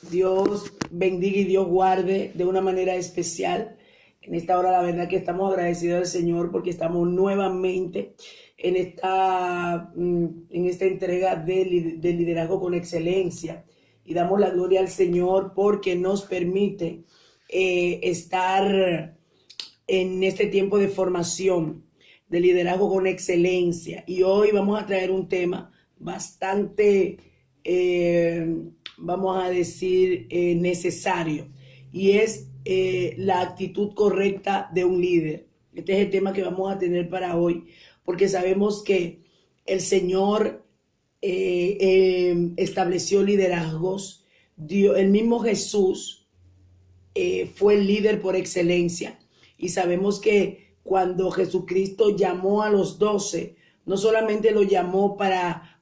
Dios bendiga y Dios guarde de una manera especial. En esta hora, la verdad que estamos agradecidos al Señor porque estamos nuevamente en esta entrega de liderazgo con excelencia. Y damos la gloria al Señor porque nos permite estar en este tiempo de formación de liderazgo con excelencia. Y hoy vamos a traer un tema bastante, vamos a decir, necesario. Y es la actitud correcta de un líder. Este es el tema que vamos a tener para hoy, porque sabemos que el Señor estableció liderazgos. El mismo Jesús fue el líder por excelencia. Y sabemos que cuando Jesucristo llamó a los 12, no solamente lo llamó para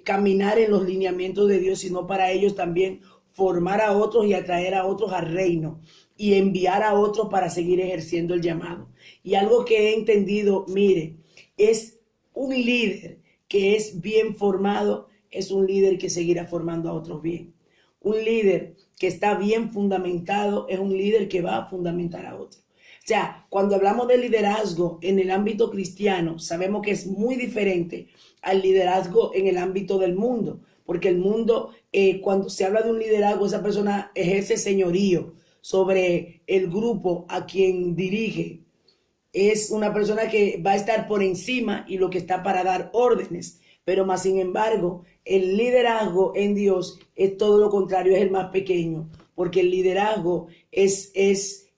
caminar en los lineamientos de Dios, sino para ellos también formar a otros y atraer a otros al reino y enviar a otros para seguir ejerciendo el llamado. Y algo que he entendido, mire, es un líder que es bien formado, es un líder que seguirá formando a otros bien. Un líder que está bien fundamentado es un líder que va a fundamentar a otros. O sea, cuando hablamos de liderazgo en el ámbito cristiano, sabemos que es muy diferente al liderazgo en el ámbito del mundo, porque el mundo, cuando se habla de un liderazgo, esa persona ejerce señorío sobre el grupo a quien dirige. Es una persona que va a estar por encima y lo que está para dar órdenes. Pero más sin embargo, el liderazgo en Dios es todo lo contrario, es el más pequeño, porque el liderazgo es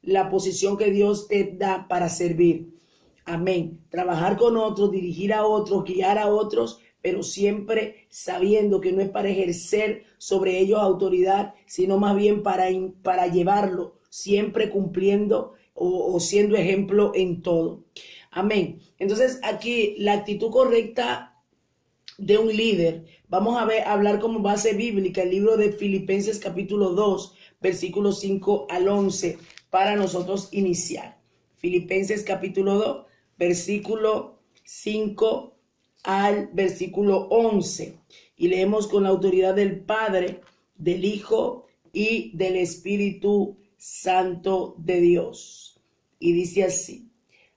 la posición que Dios te da para servir. Amén. Trabajar con otros, dirigir a otros, guiar a otros, pero siempre sabiendo que no es para ejercer sobre ellos autoridad, sino más bien para llevarlo, siempre cumpliendo o siendo ejemplo en todo. Amén. Entonces aquí la actitud correcta de un líder, vamos a hablar como base bíblica el libro de Filipenses capítulo 2, versículos 5 al 11, para nosotros iniciar. Filipenses capítulo 2, versículo 5 al versículo 11. Y leemos con la autoridad del Padre, del Hijo y del Espíritu Santo de Dios. Y dice así: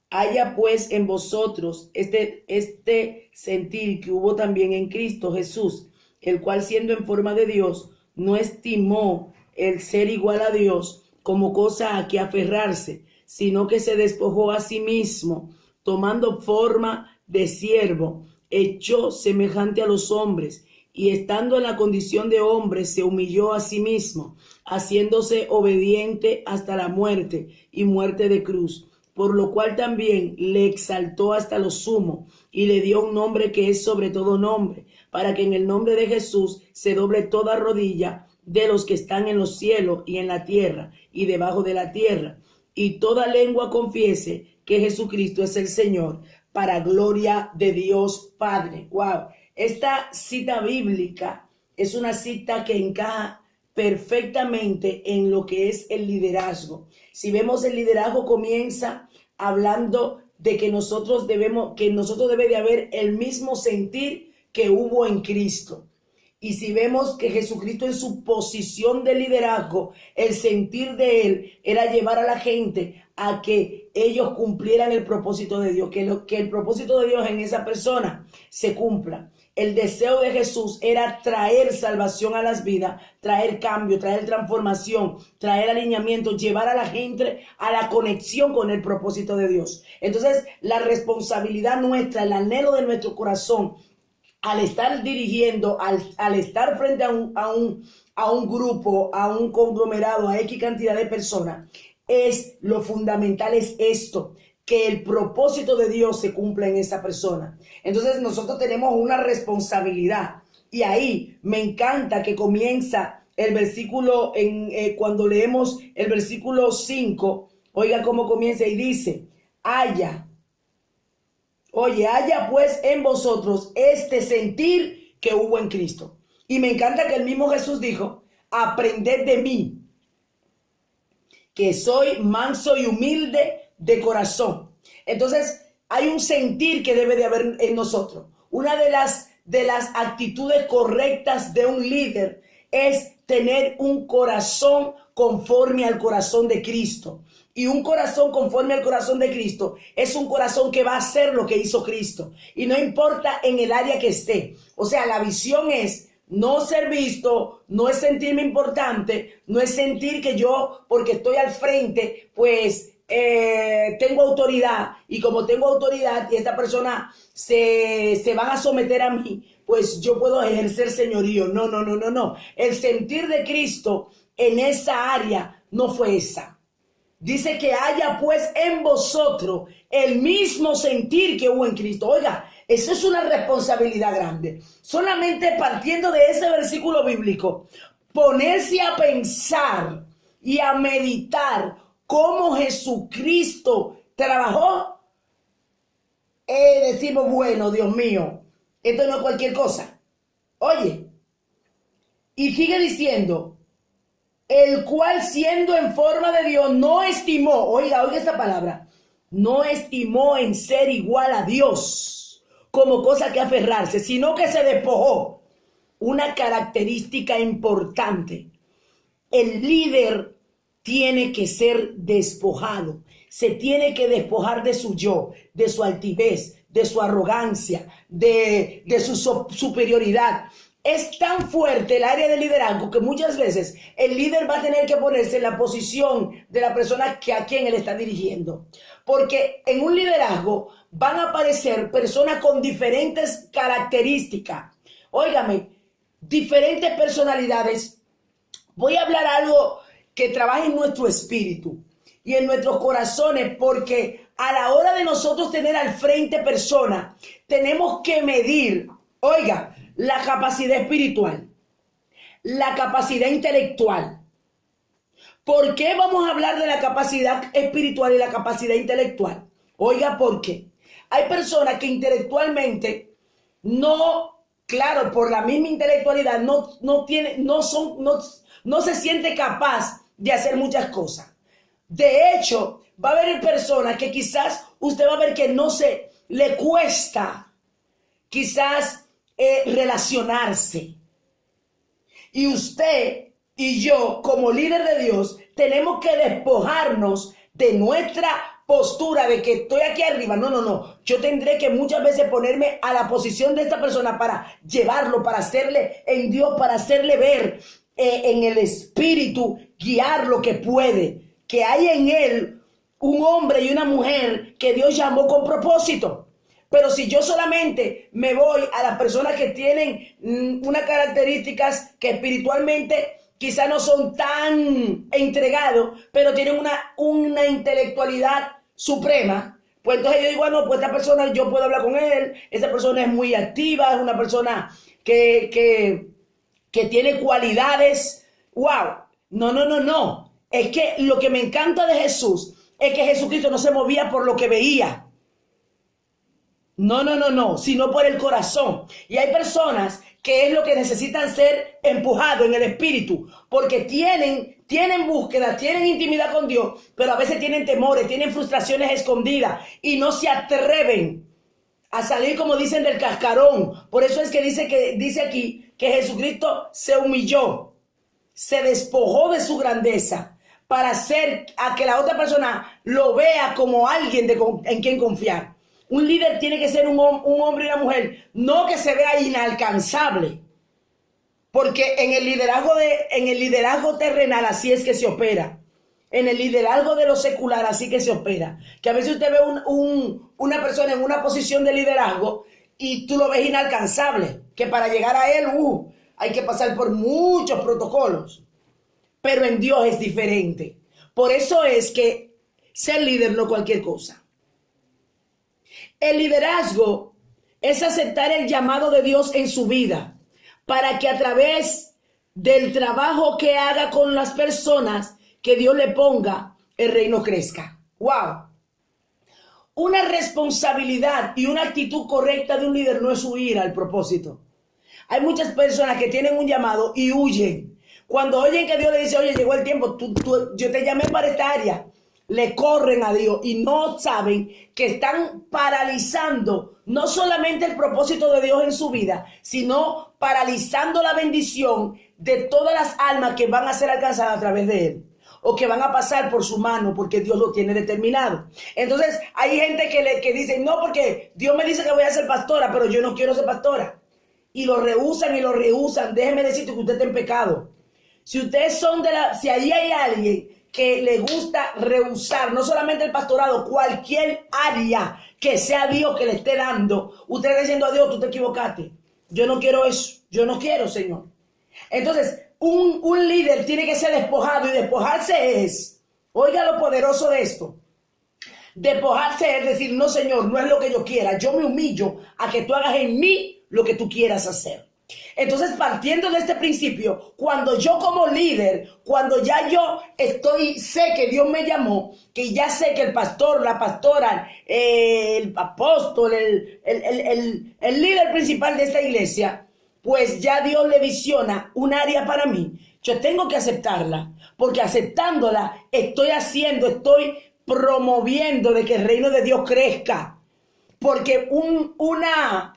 haya pues en vosotros este sentir que hubo también en Cristo Jesús, el cual siendo en forma de Dios, no estimó el ser igual a Dios como cosa a que aferrarse, sino que se despojó a sí mismo, tomando forma de siervo, hecho semejante a los hombres, y estando en la condición de hombre, se humilló a sí mismo, haciéndose obediente hasta la muerte y muerte de cruz. Por lo cual también le exaltó hasta lo sumo y le dio un nombre que es sobre todo nombre, para que en el nombre de Jesús se doble toda rodilla de los que están en los cielos y en la tierra y debajo de la tierra, y toda lengua confiese que Jesucristo es el Señor, para gloria de Dios Padre. Wow, esta cita bíblica es una cita que encaja perfectamente en lo que es el liderazgo. Si vemos, el liderazgo comienza hablando de que nosotros debe de haber el mismo sentir que hubo en Cristo. Y si vemos que Jesucristo en su posición de liderazgo, el sentir de él era llevar a la gente a que ellos cumplieran el propósito de Dios, que el propósito de Dios en esa persona se cumpla. El deseo de Jesús era traer salvación a las vidas, traer cambio, traer transformación, traer alineamiento, llevar a la gente a la conexión con el propósito de Dios. Entonces, la responsabilidad nuestra, el anhelo de nuestro corazón, al estar dirigiendo, al estar frente a un grupo, a un conglomerado, a X cantidad de personas, lo fundamental es esto, que el propósito de Dios se cumpla en esa persona. Entonces nosotros tenemos una responsabilidad, y ahí me encanta que comienza el versículo, cuando leemos el versículo 5, oiga cómo comienza y dice: haya pues en vosotros este sentir que hubo en Cristo. Y me encanta que el mismo Jesús dijo: aprended de mí, que soy manso y humilde de corazón. Entonces, hay un sentir que debe de haber en nosotros. Una de las actitudes correctas de un líder es tener un corazón conforme al corazón de Cristo. Y un corazón conforme al corazón de Cristo es un corazón que va a hacer lo que hizo Cristo. Y no importa en el área que esté. O sea, la visión es no ser visto, no es sentirme importante, no es sentir que yo, porque estoy al frente, pues tengo autoridad. Y como tengo autoridad y esta persona se van a someter a mí, pues yo puedo ejercer señorío. No, no, no, no, no. El sentir de Cristo en esa área no fue esa. Dice que haya pues en vosotros el mismo sentir que hubo en Cristo. Oiga, eso es una responsabilidad grande. Solamente partiendo de ese versículo bíblico, ponerse a pensar y a meditar cómo Jesucristo trabajó, decimos, bueno, Dios mío, esto no es cualquier cosa. Oye, y sigue diciendo, el cual siendo en forma de Dios no estimó, oiga esta palabra, no estimó en ser igual a Dios como cosa que aferrarse, sino que se despojó. Una característica importante, el líder tiene que ser despojado, se tiene que despojar de su yo, de su altivez, de su arrogancia, de su superioridad. Es tan fuerte el área de liderazgo que muchas veces el líder va a tener que ponerse en la posición de la persona a quien él está dirigiendo. Porque en un liderazgo van a aparecer personas con diferentes características. Óigame, diferentes personalidades. Voy a hablar algo que trabaje en nuestro espíritu y en nuestros corazones, porque a la hora de nosotros tener al frente personas, tenemos que medir, oiga, la capacidad espiritual, la capacidad intelectual. ¿Por qué vamos a hablar de la capacidad espiritual y la capacidad intelectual? Oiga, ¿por qué? Hay personas que intelectualmente no, claro, por la misma intelectualidad, no se siente capaz de hacer muchas cosas. De hecho, va a haber personas que quizás usted va a ver que no se le cuesta quizás relacionarse. Y usted y yo, como líder de Dios, tenemos que despojarnos de nuestra postura de que estoy aquí arriba. No, no, no. Yo tendré que muchas veces ponerme a la posición de esta persona para llevarlo, para hacerle en Dios, para hacerle ver en el espíritu, guiar lo que puede. Que hay en él un hombre y una mujer que Dios llamó con propósito. Pero si yo solamente me voy a las personas que tienen unas características que espiritualmente quizás no son tan entregados, pero tienen una intelectualidad suprema, pues entonces yo digo, bueno, pues esta persona yo puedo hablar con él, esa persona es muy activa, es una persona que tiene cualidades. ¡Wow! No, no, no, no. Es que lo que me encanta de Jesús es que Jesucristo no se movía por lo que veía. No, no, no, no, sino por el corazón. Y hay personas que es lo que necesitan ser empujados en el espíritu, porque tienen búsqueda, tienen intimidad con Dios, pero a veces tienen temores, tienen frustraciones escondidas y no se atreven a salir, como dicen, del cascarón. Por eso es que dice aquí que Jesucristo se humilló, se despojó de su grandeza para hacer a que la otra persona lo vea como alguien en quien confiar. Un líder tiene que ser un hombre y una mujer, no que se vea inalcanzable. Porque en el liderazgo terrenal así es que se opera. En el liderazgo de lo secular así que se opera. Que a veces usted ve una persona en una posición de liderazgo y tú lo ves inalcanzable. Que para llegar a él hay que pasar por muchos protocolos. Pero en Dios es diferente. Por eso es que ser líder no es cualquier cosa. El liderazgo es aceptar el llamado de Dios en su vida para que a través del trabajo que haga con las personas que Dios le ponga, el reino crezca. ¡Wow! Una responsabilidad y una actitud correcta de un líder no es huir al propósito. Hay muchas personas que tienen un llamado y huyen. Cuando oyen que Dios le dice, oye, llegó el tiempo, yo te llamé para esta área. le corren a Dios y no saben que están paralizando no solamente el propósito de Dios en su vida, sino paralizando la bendición de todas las almas que van a ser alcanzadas a través de él, o que van a pasar por su mano, porque Dios lo tiene determinado. Entonces hay gente que dice, no, porque Dios me dice que voy a ser pastora, pero yo no quiero ser pastora. Y lo rehusan y lo rehusan. Déjeme decirte que usted está en pecado. Si ustedes son si allí hay alguien que le gusta rehusar, no solamente el pastorado, cualquier área que sea Dios que le esté dando, usted está diciendo a Dios, tú te equivocaste. Yo no quiero eso. Yo no quiero, Señor. Entonces, un líder tiene que ser despojado, y despojarse es, oiga lo poderoso de esto, despojarse es decir, no, Señor, no es lo que yo quiera, yo me humillo a que tú hagas en mí lo que tú quieras hacer. Entonces, partiendo de este principio, cuando yo como líder, cuando ya yo sé que Dios me llamó, que ya sé que el pastor, la pastora, el apóstol, el líder principal de esta iglesia, pues ya Dios le visiona un área para mí, yo tengo que aceptarla, porque aceptándola estoy promoviendo de que el reino de Dios crezca. Porque una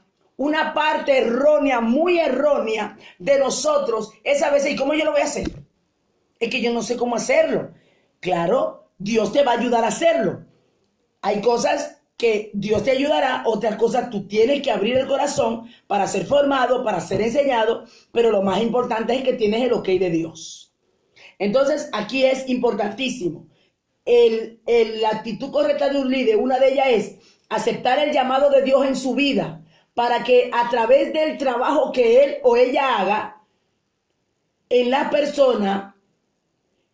parte errónea, muy errónea de nosotros es a veces, ¿y cómo yo lo voy a hacer? Es que yo no sé cómo hacerlo. Claro, Dios te va a ayudar a hacerlo. Hay cosas que Dios te ayudará, otras cosas tú tienes que abrir el corazón para ser formado, para ser enseñado, pero lo más importante es que tienes el ok de Dios. Entonces, aquí es importantísimo. La actitud correcta de un líder, una de ellas es aceptar el llamado de Dios en su vida, para que a través del trabajo que él o ella haga en la persona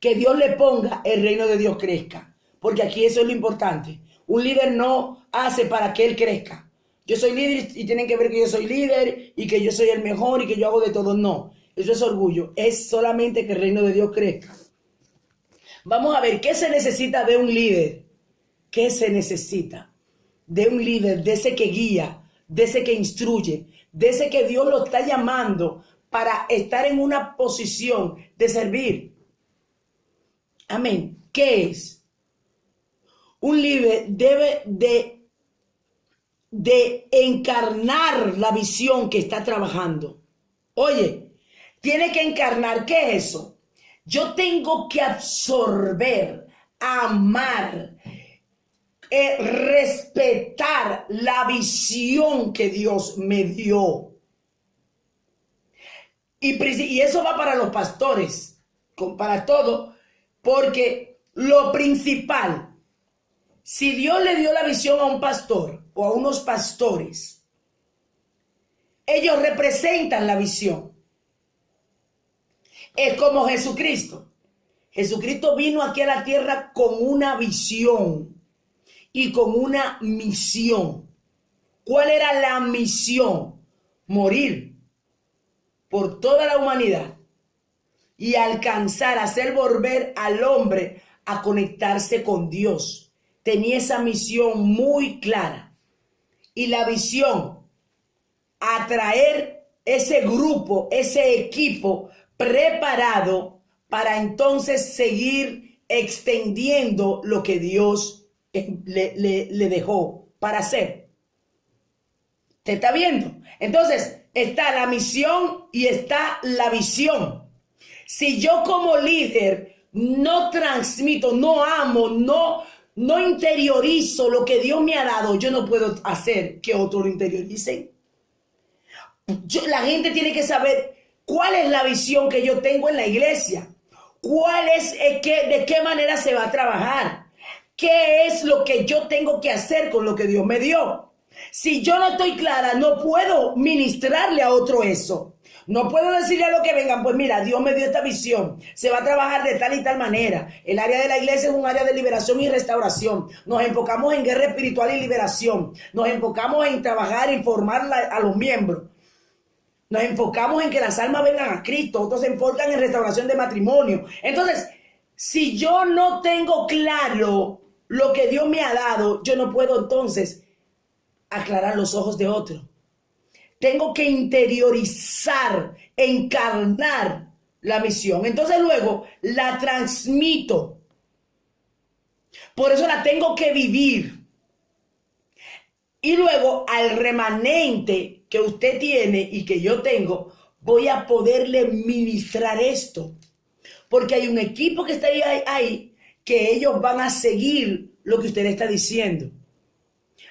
que Dios le ponga, el reino de Dios crezca. Porque aquí eso es lo importante. Un líder no hace para que él crezca. Yo soy líder y tienen que ver que yo soy líder y que yo soy el mejor y que yo hago de todo. No, eso es orgullo. Es solamente que el reino de Dios crezca. Vamos a ver, ¿qué se necesita de un líder? ¿Qué se necesita de un líder, de ese que guía, de ese que instruye, de ese que Dios lo está llamando para estar en una posición de servir? Amén. ¿Qué es? Un líder debe de encarnar la visión que está trabajando. Oye, tiene que encarnar. ¿Qué es eso? Yo tengo que absorber, amar, respetar la visión que Dios me dio. Y eso va para los pastores, para todo, porque lo principal, si Dios le dio la visión a un pastor o a unos pastores, ellos representan la visión. Es como Jesucristo. Jesucristo vino aquí a la tierra con una visión y con una misión. ¿Cuál era la misión? Morir por toda la humanidad y alcanzar, hacer volver al hombre a conectarse con Dios. Tenía esa misión muy clara. Y la visión, atraer ese grupo, ese equipo preparado para entonces seguir extendiendo lo que Dios le dejó para hacer. ¿Te está viendo? Entonces, está la misión y está la visión. Si yo como líder no transmito, no amo, no interiorizo lo que Dios me ha dado, yo no puedo hacer que otros lo interioricen. La gente tiene que saber cuál es la visión que yo tengo en la iglesia. ¿Cuál es, de qué manera se va a trabajar? ¿Qué es lo que yo tengo que hacer con lo que Dios me dio? Si yo no estoy clara, no puedo ministrarle a otro eso. No puedo decirle a los que vengan, pues mira, Dios me dio esta visión. Se va a trabajar de tal y tal manera. El área de la iglesia es un área de liberación y restauración. Nos enfocamos en guerra espiritual y liberación. Nos enfocamos en trabajar, en formar a los miembros. Nos enfocamos en que las almas vengan a Cristo. Otros se enfocan en restauración de matrimonio. Entonces, si yo no tengo claro lo que Dios me ha dado, yo no puedo entonces aclarar los ojos de otro. Tengo que interiorizar, encarnar la misión. Entonces luego la transmito. Por eso la tengo que vivir. Y luego al remanente que usted tiene y que yo tengo, voy a poderle ministrar esto. Porque hay un equipo que está ahí que ellos van a seguir lo que usted le está diciendo.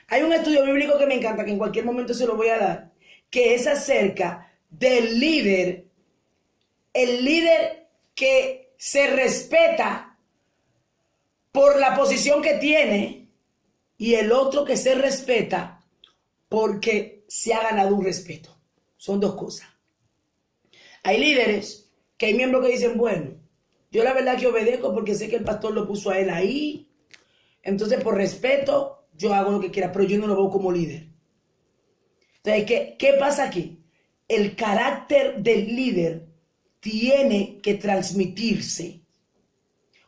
Hay un estudio bíblico que me encanta, que en cualquier momento se lo voy a dar, que es acerca del líder, el líder que se respeta por la posición que tiene y el otro que se respeta porque se ha ganado un respeto. Son dos cosas. Hay líderes que hay miembros que dicen, bueno, yo la verdad que obedezco porque sé que el pastor lo puso a él ahí, entonces por respeto yo hago lo que quiera, pero yo no lo veo como líder. Entonces, ¿qué pasa aquí? El carácter del líder tiene que transmitirse.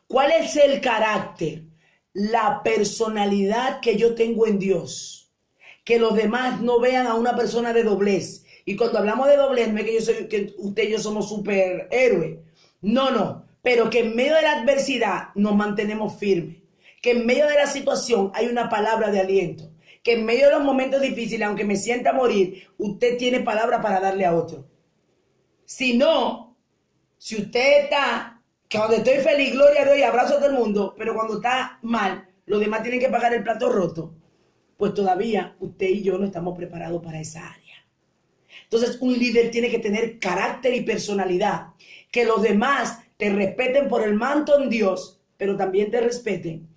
¿Cuál es el carácter? La personalidad que yo tengo en Dios. Que los demás no vean a una persona de doblez. Y cuando hablamos de doblez, no es que usted y yo somos superhéroes. No. Pero que en medio de la adversidad nos mantenemos firmes. Que en medio de la situación hay una palabra de aliento. Que en medio de los momentos difíciles, aunque me sienta morir, usted tiene palabra para darle a otro. Si no, si usted está, que cuando estoy feliz, gloria a Dios y abrazo a todo el mundo, pero cuando está mal, los demás tienen que pagar el plato roto, pues todavía usted y yo no estamos preparados para esa área. Entonces, un líder tiene que tener carácter y personalidad. Que los demás te respeten por el manto en Dios, pero también te respeten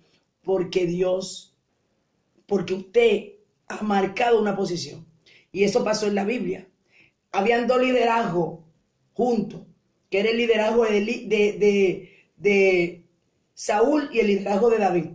porque usted ha marcado una posición. Y eso pasó en la Biblia. Habían dos liderazgos juntos, que era el liderazgo de Saúl y el liderazgo de David.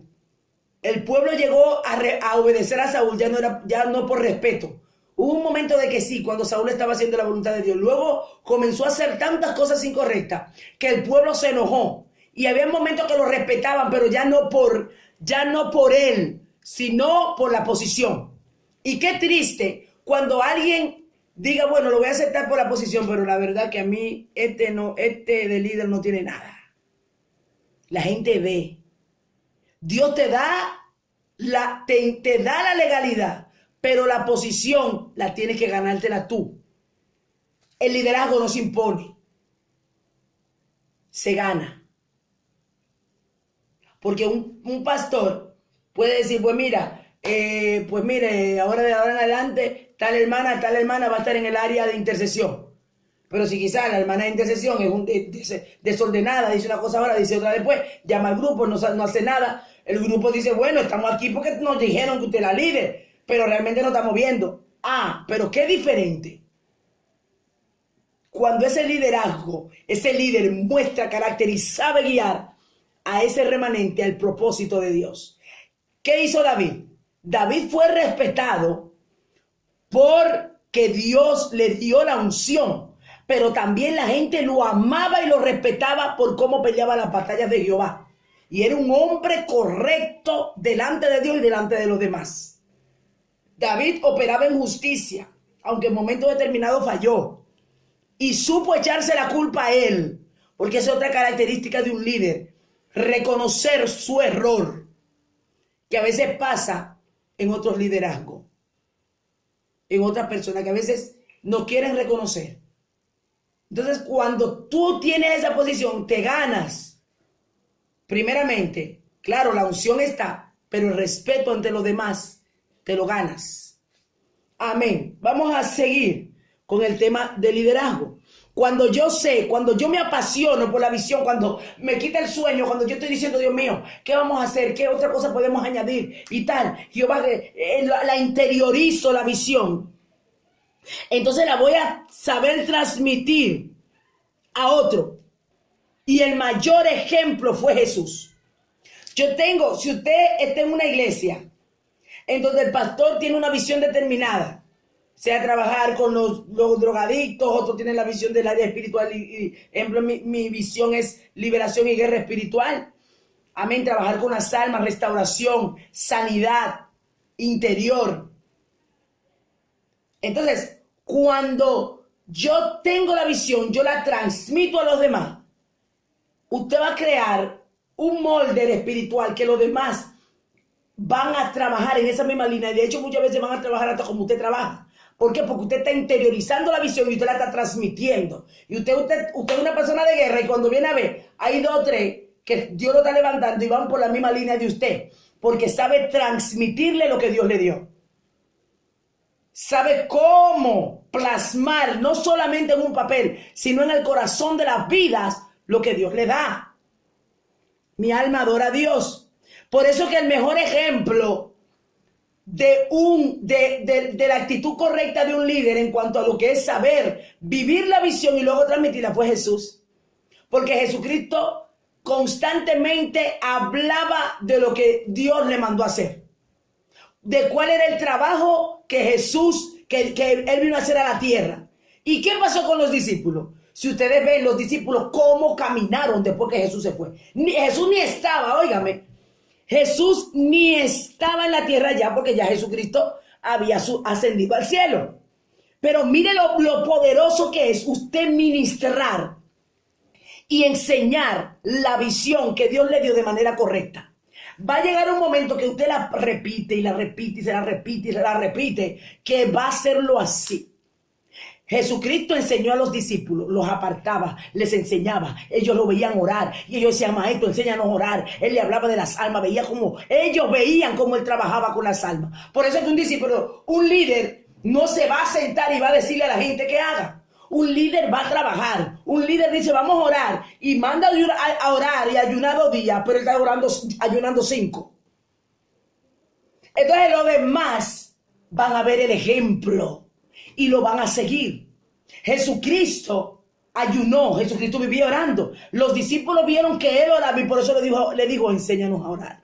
El pueblo llegó a obedecer a Saúl, ya no por respeto. Hubo un momento de que sí, cuando Saúl estaba haciendo la voluntad de Dios. Luego comenzó a hacer tantas cosas incorrectas que el pueblo se enojó. Y había momentos que lo respetaban, pero ya no por él, sino por la posición. Y qué triste cuando alguien diga, bueno, lo voy a aceptar por la posición, pero la verdad que a mí este de líder no tiene nada. La gente ve. Dios te da te da la legalidad, pero la posición la tienes que ganártela tú. El liderazgo no se impone, se gana. Porque un pastor puede decir, pues mire, ahora de ahora en adelante, tal hermana va a estar en el área de intercesión. Pero si quizás la hermana de intercesión es desordenada, dice una cosa ahora, dice otra después, llama al grupo, no hace nada. El grupo dice, bueno, estamos aquí porque nos dijeron que usted es la líder, pero realmente no estamos viendo. Pero qué diferente. Cuando ese liderazgo, ese líder muestra carácter y sabe guiar a ese remanente al propósito de Dios. ¿Qué hizo David? David fue respetado porque Dios le dio la unción, pero también la gente lo amaba y lo respetaba por cómo peleaba las batallas de Jehová. Y era un hombre correcto delante de Dios y delante de los demás. David operaba en justicia, aunque en momentos determinados falló. Y supo echarse la culpa a él, porque es otra característica de un líder. Reconocer su error, que a veces pasa en otros liderazgos, en otras personas que a veces no quieren reconocer. Entonces, cuando tú tienes esa posición, te ganas. Primeramente, claro, la unción está, pero el respeto ante los demás te lo ganas. Amén. Vamos a seguir con el tema del liderazgo. Cuando yo me apasiono por la visión, cuando me quita el sueño, cuando yo estoy diciendo, Dios mío, ¿qué vamos a hacer? ¿Qué otra cosa podemos añadir? Y tal, Jehová, la interiorizo la visión. Entonces la voy a saber transmitir a otro. Y el mayor ejemplo fue Jesús. Si usted está en una iglesia, en donde el pastor tiene una visión determinada, sea trabajar con los drogadictos, otros tienen la visión del área espiritual, ejemplo, mi visión es liberación y guerra espiritual. Amén, trabajar con las almas, restauración, sanidad interior. Entonces, cuando yo tengo la visión, yo la transmito a los demás, usted va a crear un molde espiritual que los demás van a trabajar en esa misma línea. De hecho, muchas veces van a trabajar hasta como usted trabaja. ¿Por qué? Porque usted está interiorizando la visión y usted la está transmitiendo. Y usted es una persona de guerra y cuando viene a ver, hay 2 o 3 que Dios lo está levantando y van por la misma línea de usted. Porque sabe transmitirle lo que Dios le dio. Sabe cómo plasmar, no solamente en un papel, sino en el corazón de las vidas, lo que Dios le da. Mi alma adora a Dios. Por eso que el mejor ejemplo de la actitud correcta de un líder en cuanto a lo que es saber vivir la visión y luego transmitirla fue Jesús. Porque Jesucristo constantemente hablaba de lo que Dios le mandó a hacer. De cuál era el trabajo que Jesús, que él vino a hacer a la tierra. ¿Y qué pasó con los discípulos? Si ustedes ven los discípulos cómo caminaron después que Jesús se fue. Jesús ni estaba, óigame. Jesús ni estaba en la tierra ya porque ya Jesucristo había ascendido al cielo. Pero mire lo poderoso que es usted ministrar y enseñar la visión que Dios le dio de manera correcta. Va a llegar un momento que usted la repite y la repite y se la repite y se la repite, que va a hacerlo así. Jesucristo enseñó a los discípulos, los apartaba, les enseñaba, ellos lo veían orar y ellos decían, maestro, enséñanos a orar. Él le hablaba de las almas, ellos veían cómo él trabajaba con las almas. Por eso es que un discípulo, un líder, no se va a sentar y va a decirle a la gente que haga. Un líder va a trabajar, un líder dice, vamos a orar y manda a orar y ayunar 2 días, pero él está ayunando 5. Entonces los demás van a ver el ejemplo y lo van a seguir. Jesucristo ayunó, Jesucristo vivía orando. Los discípulos vieron que él oraba y por eso le dijo, enséñanos a orar.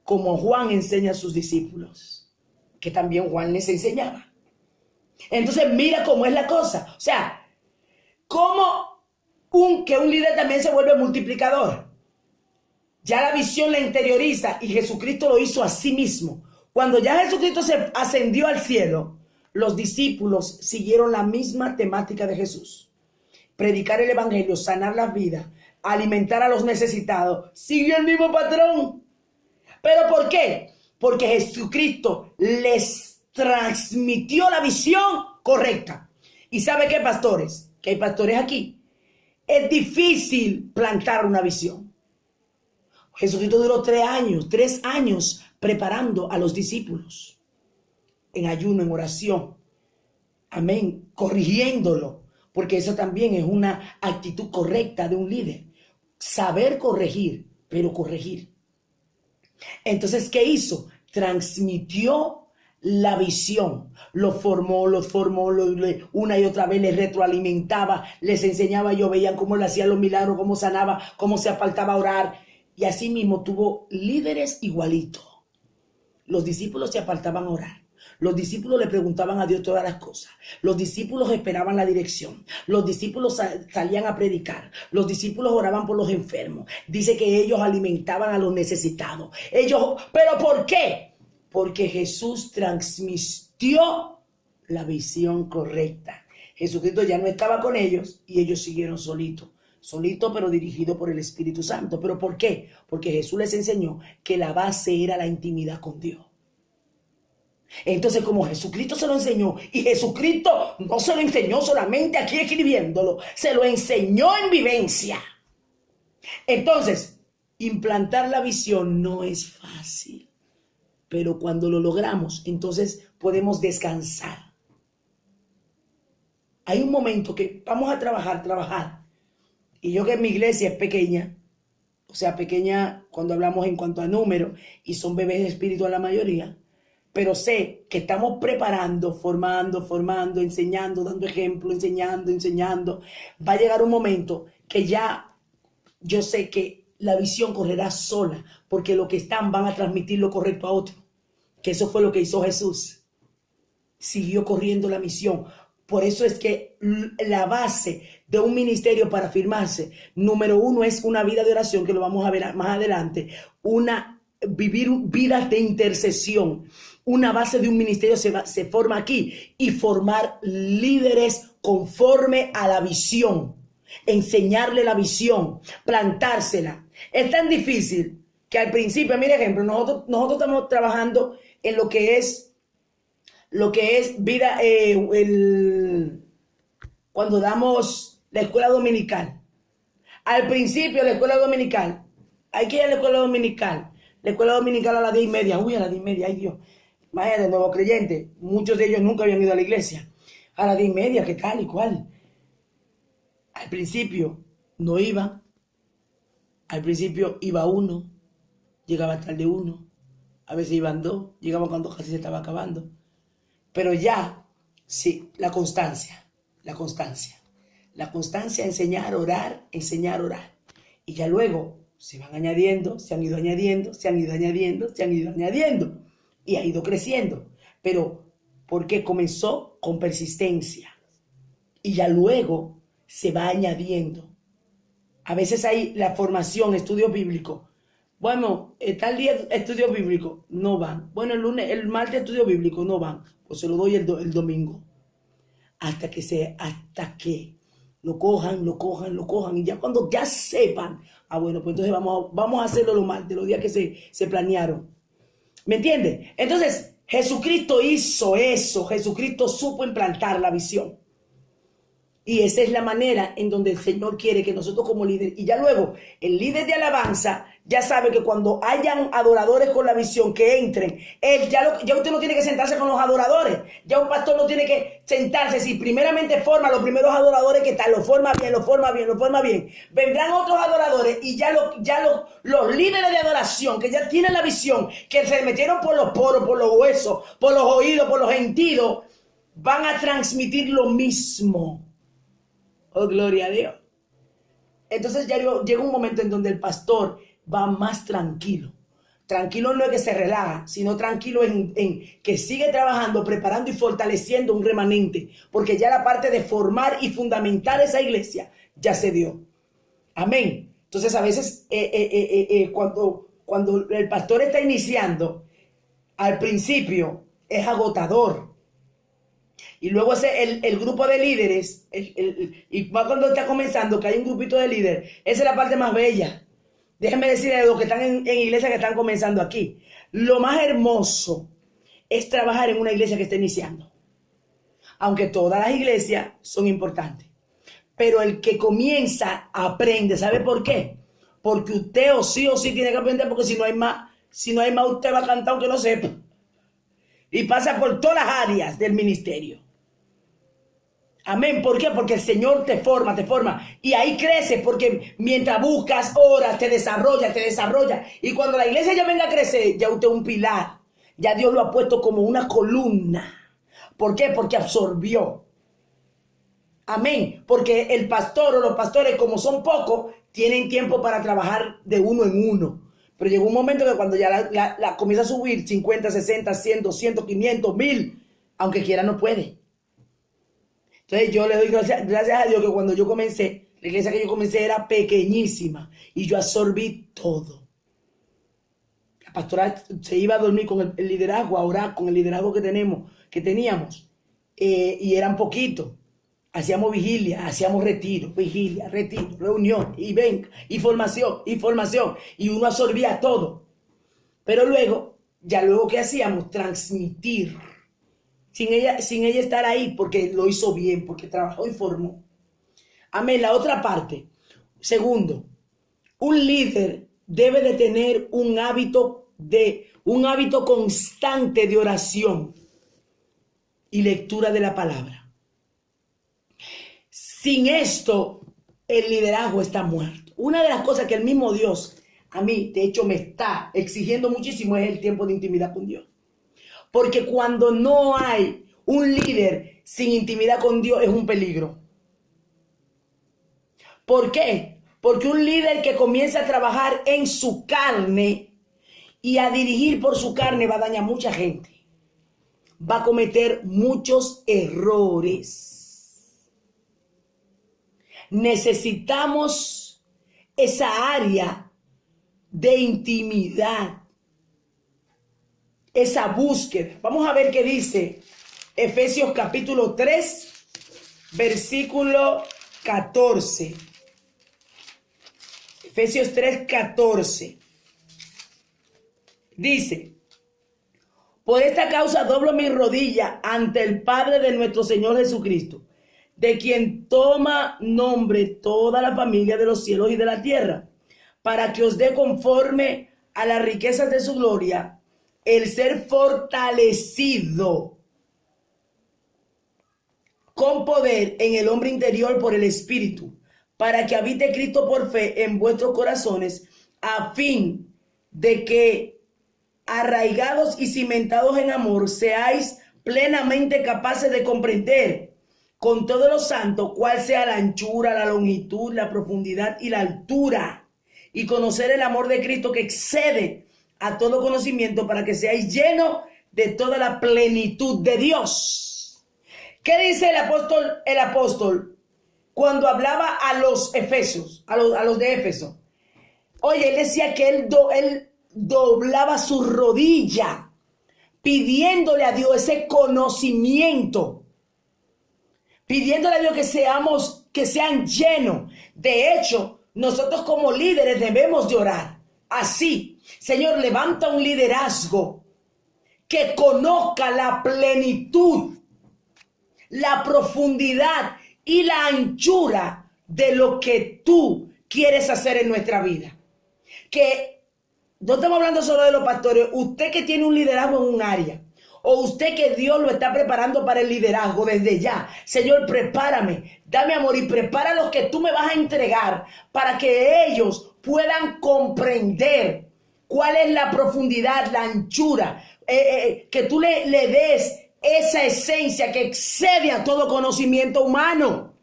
Como Juan enseña a sus discípulos, que también Juan les enseñaba. Entonces mira cómo es la cosa. O sea, cómo que un líder también se vuelve multiplicador. Ya la visión la interioriza y Jesucristo lo hizo a sí mismo. Cuando ya Jesucristo se ascendió al cielo, los discípulos siguieron la misma temática de Jesús. Predicar el evangelio, sanar las vidas, alimentar a los necesitados. Siguió el mismo patrón. ¿Pero por qué? Porque Jesucristo les transmitió la visión correcta. ¿Y sabe qué, pastores? Que hay pastores aquí. Es difícil plantar una visión. Jesucristo duró 3 años preparando a los discípulos. En ayuno, en oración. Amén. Corrigiéndolo. Porque eso también es una actitud correcta de un líder. Saber corregir, pero corregir. Entonces, ¿qué hizo? Transmitió la visión, lo formó, una y otra vez les retroalimentaba, les enseñaba, ellos veían cómo le hacían los milagros, cómo sanaba, cómo se apartaba a orar, y así mismo tuvo líderes igualitos. Los discípulos se apartaban a orar, los discípulos le preguntaban a Dios todas las cosas, los discípulos esperaban la dirección, los discípulos salían a predicar, los discípulos oraban por los enfermos, dice que ellos alimentaban a los necesitados, ¿pero por qué? Porque Jesús transmitió la visión correcta. Jesucristo ya no estaba con ellos y ellos siguieron solitos, pero dirigido por el Espíritu Santo. ¿Pero por qué? Porque Jesús les enseñó que la base era la intimidad con Dios. Entonces, como Jesucristo se lo enseñó, y Jesucristo no se lo enseñó solamente aquí escribiéndolo, se lo enseñó en vivencia. Entonces, implantar la visión no es fácil. Pero cuando lo logramos, entonces podemos descansar. Hay un momento que vamos a trabajar. Y yo que mi iglesia es pequeña, o sea, pequeña cuando hablamos en cuanto a número, y son bebés de espíritu a la mayoría, pero sé que estamos preparando, formando, enseñando, dando ejemplo, enseñando. Va a llegar un momento que ya yo sé que la visión correrá sola, porque los que van a transmitir lo correcto a otro. Que eso fue lo que hizo Jesús. Siguió corriendo la misión. Por eso es que la base de un ministerio para firmarse, número 1 es una vida de oración, que lo vamos a ver más adelante. Vivir vidas de intercesión. Una base de un ministerio se forma aquí. Y formar líderes conforme a la visión. Enseñarle la visión, plantársela. Es tan difícil que al principio, mire ejemplo, nosotros estamos trabajando en lo que es vida, cuando damos la escuela dominical. Al principio, la escuela dominical, hay que ir a la escuela dominical. La escuela dominical a las 10:30. Uy, a las 10:30, ay Dios. Imagínate, nuevos creyentes. Muchos de ellos nunca habían ido a la iglesia. A las 10:30, ¿qué tal y cuál? Al principio no iban. Al principio iba uno, llegaba tarde uno. A veces iban dos, llegaban cuando casi se estaba acabando. Pero ya, sí, la constancia. La constancia, enseñar, orar. Y ya luego se van añadiendo, se han ido añadiendo. Y ha ido creciendo. Pero porque comenzó con persistencia. Y ya luego se va añadiendo. A veces hay la formación, estudio bíblico. Bueno, tal día estudio bíblico, no van. Bueno, el martes estudio bíblico, no van. Pues se lo doy el domingo. Hasta que lo cojan. Y ya cuando ya sepan, bueno, pues entonces vamos a hacerlo los martes, los días que se planearon. ¿Me entiendes? Entonces, Jesucristo hizo eso. Jesucristo supo implantar la visión. Y esa es la manera en donde el Señor quiere que nosotros como líder, y ya luego el líder de alabanza ya sabe que cuando hayan adoradores con la visión que entren, ya usted no tiene que sentarse con los adoradores, ya un pastor no tiene que sentarse, si primeramente forma los primeros adoradores que tal, lo forma bien, vendrán otros adoradores y ya los líderes de adoración que ya tienen la visión, que se metieron por los poros, por los huesos, por los oídos, por los sentidos, van a transmitir lo mismo. Oh, gloria a Dios. Entonces ya llega un momento en donde el pastor va más tranquilo. Tranquilo no es que se relaja, sino tranquilo en que sigue trabajando, preparando y fortaleciendo un remanente. Porque ya la parte de formar y fundamentar esa iglesia ya se dio. Amén. Entonces a veces cuando el pastor está iniciando, al principio es agotador. Y luego el grupo de líderes, y más cuando está comenzando, que hay un grupito de líderes, esa es la parte más bella. Déjenme decirles a los que están en iglesias que están comenzando aquí. Lo más hermoso es trabajar en una iglesia que está iniciando. Aunque todas las iglesias son importantes. Pero el que comienza aprende. ¿Sabe por qué? Porque usted o sí tiene que aprender, porque si no hay más, usted va a cantar aunque no sepa. Y pasa por todas las áreas del ministerio. Amén. ¿Por qué? Porque el Señor te forma. Y ahí crece, porque mientras buscas, oras, te desarrolla. Y cuando la iglesia ya venga a crecer, ya usted es un pilar. Ya Dios lo ha puesto como una columna. ¿Por qué? Porque absorbió. Amén. Porque el pastor o los pastores, como son pocos, tienen tiempo para trabajar de uno en uno. Pero llegó un momento que cuando ya la comienza a subir 50, 60, 100, 200, 500, 1000, aunque quiera no puede. Entonces yo le doy gracias a Dios que cuando yo comencé, la iglesia que yo comencé era pequeñísima y yo absorbí todo. La pastora se iba a dormir con el liderazgo, a orar con el liderazgo que teníamos, y eran poquitos. Hacíamos vigilia, hacíamos retiro, reunión, y venga, y formación, y uno absorbía todo. Pero luego, ¿qué hacíamos? Transmitir. Sin ella estar ahí, porque lo hizo bien, porque trabajó y formó. Amén. La otra parte. Segundo, un líder debe de tener un hábito constante de oración y lectura de la palabra. Sin esto, el liderazgo está muerto. Una de las cosas que el mismo Dios, a mí, de hecho, me está exigiendo muchísimo es el tiempo de intimidad con Dios. Porque cuando no hay un líder sin intimidad con Dios es un peligro. ¿Por qué? Porque un líder que comienza a trabajar en su carne y a dirigir por su carne va a dañar a mucha gente. Va a cometer muchos errores. Necesitamos esa área de intimidad. Esa búsqueda. Vamos a ver qué dice Efesios capítulo 3, versículo 14. Efesios 3:14. Dice: por esta causa doblo mi rodilla ante el Padre de nuestro Señor Jesucristo, de quien toma nombre toda la familia de los cielos y de la tierra, para que os dé conforme a las riquezas de su gloria el ser fortalecido con poder en el hombre interior por el Espíritu, para que habite Cristo por fe en vuestros corazones, a fin de que, arraigados y cimentados en amor, seáis plenamente capaces de comprender con todos los santos cuál sea la anchura, la longitud, la profundidad y la altura, y conocer el amor de Cristo que excede a todo conocimiento, para que seáis llenos de toda la plenitud de Dios. ¿Qué dice el apóstol cuando hablaba a los efesios, a los de Éfeso? Oye, él decía que él doblaba su rodilla pidiéndole a Dios ese conocimiento, pidiéndole a Dios que sean llenos. De hecho, nosotros como líderes debemos de orar así: Señor, levanta un liderazgo que conozca la plenitud, la profundidad y la anchura de lo que tú quieres hacer en nuestra vida. Que no estamos hablando solo de los pastores. Usted que tiene un liderazgo en un área, o usted que Dios lo está preparando para el liderazgo desde ya: Señor, prepárame, dame amor y prepara los que tú me vas a entregar, para que ellos puedan comprender cuál es la profundidad, la anchura, que tú le des esa esencia que excede a todo conocimiento humano.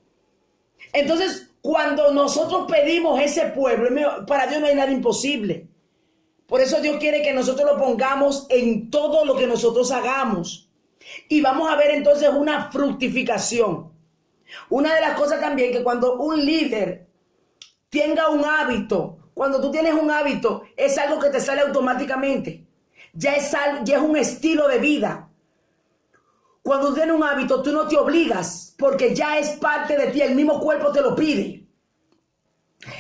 Entonces, cuando nosotros pedimos ese pueblo, para Dios no hay nada imposible. Por eso Dios quiere que nosotros lo pongamos en todo lo que nosotros hagamos. Y vamos a ver entonces una fructificación. Una de las cosas también, que cuando un líder tenga un hábito, cuando tú tienes un hábito, es algo que te sale automáticamente. Ya es un estilo de vida. Cuando tú tienes un hábito, tú no te obligas, porque ya es parte de ti, el mismo cuerpo te lo pide.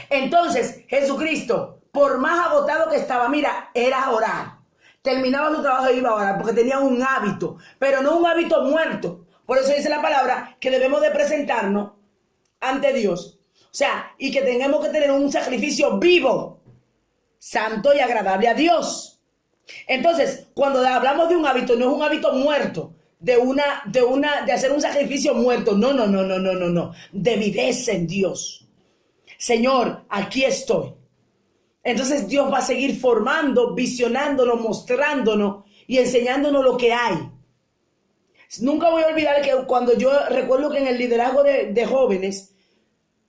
Entonces, Jesucristo, por más agotado que estaba, mira, era orar. Terminaba su trabajo e iba a orar, porque tenía un hábito, pero no un hábito muerto. Por eso dice la palabra que debemos de presentarnos ante Dios. O sea, y que tengamos que tener un sacrificio vivo, santo y agradable a Dios. Entonces, cuando hablamos de un hábito, no es un hábito muerto, de hacer un sacrificio muerto. No. De viveza en Dios. Señor, aquí estoy. Entonces Dios va a seguir formando, visionándonos, mostrándonos y enseñándonos lo que hay. Nunca voy a olvidar que cuando yo recuerdo que en el liderazgo de jóvenes,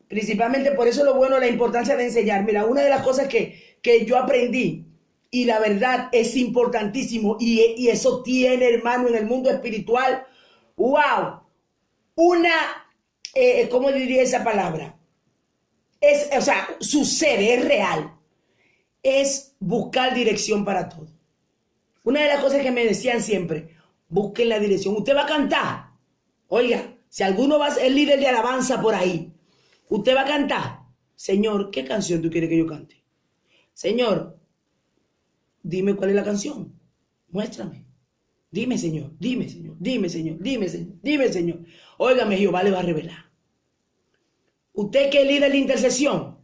principalmente, por eso lo bueno, la importancia de enseñar. Mira, una de las cosas que yo aprendí, y la verdad es importantísimo, y eso tiene, hermano, en el mundo espiritual, wow, ¿cómo diría esa palabra? Sucede, es real. Es buscar dirección para todo. Una de las cosas que me decían siempre: busquen la dirección. Usted va a cantar. Oiga, si alguno es líder de alabanza por ahí, usted va a cantar. Señor, ¿qué canción tú quieres que yo cante? Señor, dime cuál es la canción. Muéstrame. Dime, Señor. Dime, Señor. Dime, Señor. Dime, Señor. Dime, Señor. Óigame, Jehová le va a revelar. Usted que es líder de intercesión,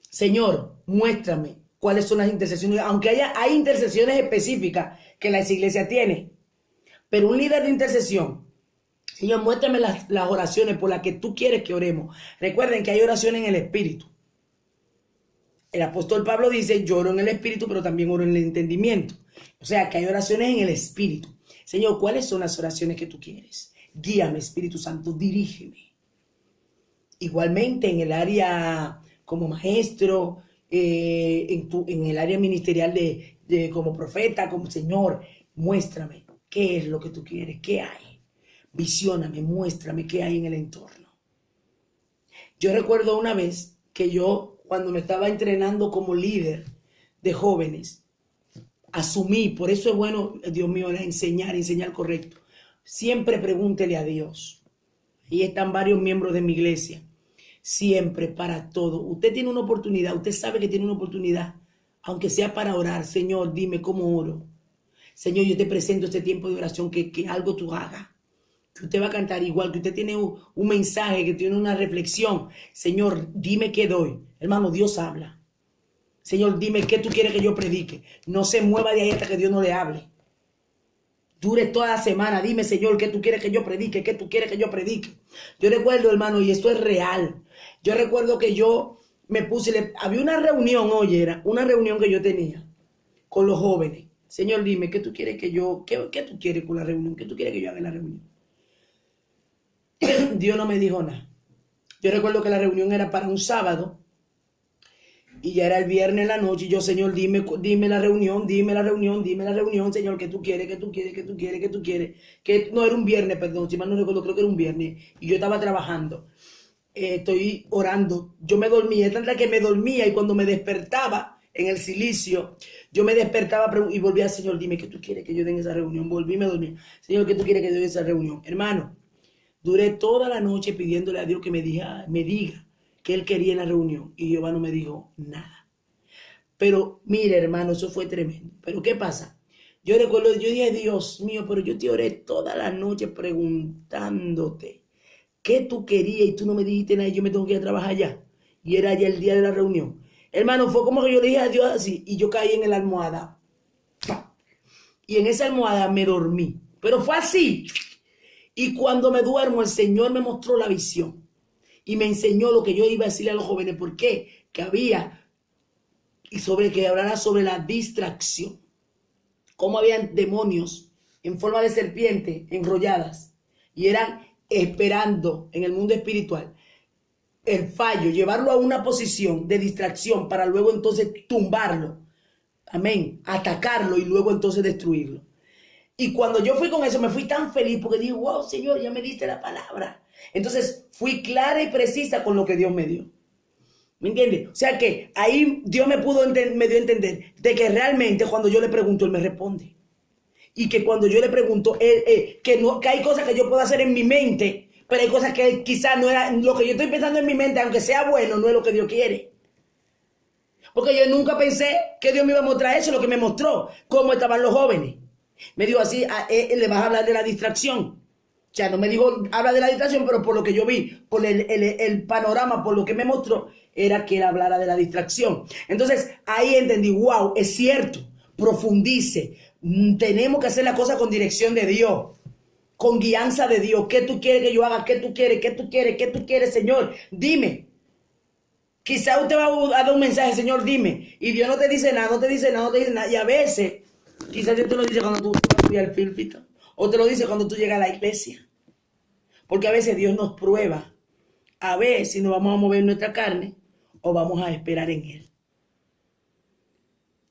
Señor, muéstrame cuáles son las intercesiones, aunque hay intercesiones específicas que la iglesia tiene. Pero un líder de intercesión: Señor, muéstrame las oraciones por las que tú quieres que oremos. Recuerden que hay oraciones en el Espíritu. El apóstol Pablo dice: yo oro en el Espíritu, pero también oro en el entendimiento. O sea, que hay oraciones en el Espíritu. Señor, ¿cuáles son las oraciones que tú quieres? Guíame, Espíritu Santo, dirígeme. Igualmente en el área como maestro, en el área ministerial como profeta, como Señor, muéstrame qué es lo que tú quieres, qué hay. Visióname, muéstrame qué hay en el entorno. Yo recuerdo una vez que yo, cuando me estaba entrenando como líder de jóvenes, asumí, por eso es bueno, Dios mío, enseñar correcto. Siempre pregúntele a Dios. Ahí están varios miembros de mi iglesia. siempre, para todo. Usted tiene una oportunidad, usted sabe que tiene una oportunidad, aunque sea para orar. Señor, dime cómo oro. Señor, yo te presento este tiempo de oración, que algo tú hagas. Que usted va a cantar igual, que usted tiene un mensaje, que tiene una reflexión. Señor, dime qué doy. Hermano, Dios habla. Señor, dime qué tú quieres que yo predique. No se mueva de ahí hasta que Dios no le hable. Dure toda la semana. Dime, Señor, qué tú quieres que yo predique, qué tú quieres que yo predique. Yo recuerdo, hermano, y esto es real. Yo recuerdo que yo me puse, había una reunión, oye, era una reunión que yo tenía con los jóvenes. Señor, dime, ¿qué tú quieres que yo, qué tú quieres con la reunión? ¿Qué tú quieres que yo haga en la reunión? Dios no me dijo nada. Yo recuerdo que la reunión era para un sábado y ya era el viernes en la noche y yo, Señor, dime la reunión, Señor, ¿qué tú quieres, qué tú quieres, qué tú quieres, qué tú quieres? Que no era un viernes, perdón, si mal no recuerdo, creo que era un viernes y yo estaba trabajando. Estoy orando. Yo me dormía, es tanta que me dormía y cuando me despertaba en el silicio, yo me despertaba y volvía al Señor, dime, ¿qué tú quieres que yo dé en esa reunión? Volví y me dormía. Señor, ¿qué tú quieres que yo dé en esa reunión? Hermano, duré toda la noche pidiéndole a Dios que me diga que Él quería en la reunión. Y Jehová no me dijo nada. Pero mire, hermano, eso fue tremendo. Pero ¿qué pasa? Yo recuerdo, yo dije, Dios mío, pero yo te oré toda la noche preguntándote qué tú querías y tú no me dijiste nada y yo me tengo que ir a trabajar ya. Y era ya el día de la reunión. Hermano, fue como que yo le dije a Dios así y yo caí en la almohada. Y en esa almohada me dormí. Pero fue así. Y cuando me duermo, el Señor me mostró la visión y me enseñó lo que yo iba a decirle a los jóvenes. ¿Por qué? Que había, y sobre que hablara sobre la distracción. Cómo habían demonios en forma de serpiente enrolladas y eran esperando en el mundo espiritual el fallo, llevarlo a una posición de distracción para luego entonces tumbarlo. Amén. Atacarlo y luego entonces destruirlo. Y cuando yo fui con eso, me fui tan feliz porque dije, wow, Señor, ya me diste la palabra. Entonces fui clara y precisa con lo que Dios me dio. ¿Me entiendes? O sea que ahí Dios me dio a entender de que realmente cuando yo le pregunto, Él me responde. Y que cuando yo le pregunto, que hay cosas que yo puedo hacer en mi mente, pero hay cosas que quizás no era lo que yo estoy pensando en mi mente, aunque sea bueno, no es lo que Dios quiere. Porque yo nunca pensé que Dios me iba a mostrar eso, lo que me mostró, cómo estaban los jóvenes. Me dijo así, le vas a hablar de la distracción. O sea, no me dijo, habla de la distracción, pero por lo que yo vi, por el panorama, por lo que me mostró, era que él hablara de la distracción. Entonces, ahí entendí, wow, es cierto, profundice. Tenemos que hacer la cosa con dirección de Dios, con guianza de Dios. ¿Qué tú quieres que yo haga? ¿Qué tú quieres? ¿Qué tú quieres? ¿Qué tú quieres, Señor? Dime. Quizá usted va a dar un mensaje, Señor, dime. Y Dios no te dice nada, no te dice nada, no te dice nada. Y a veces, quizás Dios te lo dice cuando tú vas al púlpito. O te lo dice cuando tú llegas a la iglesia. Porque a veces Dios nos prueba a ver si nos vamos a mover nuestra carne o vamos a esperar en Él.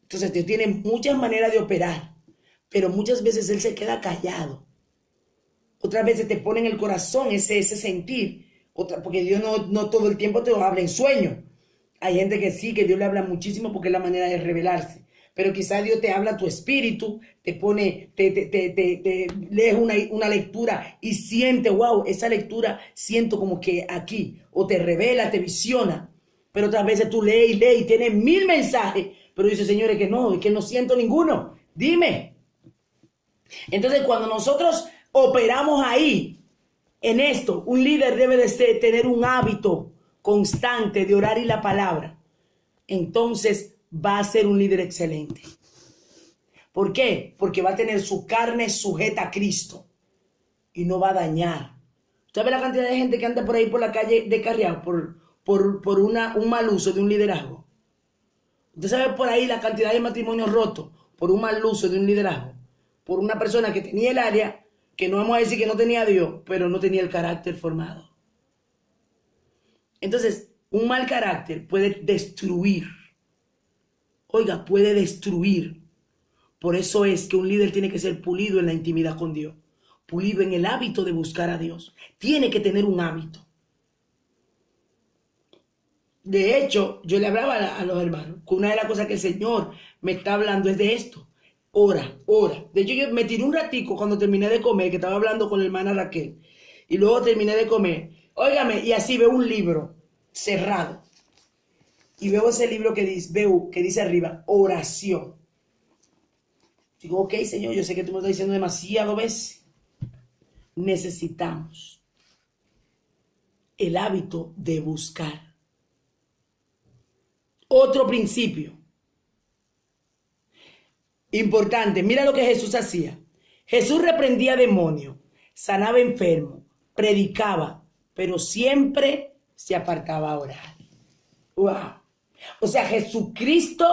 Entonces Dios tiene muchas maneras de operar, pero muchas veces Él se queda callado. Otras veces te pone en el corazón ese sentir. Porque Dios no todo el tiempo te lo habla en sueño. Hay gente que sí, que Dios le habla muchísimo porque es la manera de revelarse. Pero quizás Dios te habla a tu espíritu, te pone, te lees una lectura y siente, wow, esa lectura siento como que aquí, o te revela, te visiona. Pero otras veces tú lees y tienes 1000 mensajes, pero dice, señores, que no siento ninguno. Dime. Entonces, cuando nosotros operamos ahí, en esto, un líder debe de tener un hábito constante de orar y la palabra. Entonces va a ser un líder excelente. ¿Por qué? Porque va a tener su carne sujeta a Cristo y no va a dañar. ¿Usted ve la cantidad de gente que anda por ahí por la calle descarriado por un mal uso de un liderazgo? ¿Usted sabe por ahí la cantidad de matrimonios rotos por un mal uso de un liderazgo? Por una persona que tenía el área, que no vamos a decir que no tenía a Dios, pero no tenía el carácter formado. Entonces, un mal carácter puede destruir. Oiga, puede destruir. Por eso es que un líder tiene que ser pulido en la intimidad con Dios. Pulido en el hábito de buscar a Dios. Tiene que tener un hábito. De hecho, yo le hablaba a los hermanos que una de las cosas que el Señor me está hablando es de esto. Ora. De hecho, yo me tiré un ratico cuando terminé de comer, que estaba hablando con la hermana Raquel. Y luego terminé de comer. Óigame, y así veo un libro. cerrado. Y veo ese libro que dice arriba, oración. Digo, ok, Señor, yo sé que tú me estás diciendo demasiado veces. Necesitamos el hábito de buscar. Otro principio importante, mira lo que Jesús hacía. Jesús reprendía demonios, sanaba enfermos, predicaba, pero siempre se apartaba a orar. ¡Wow! O sea, Jesucristo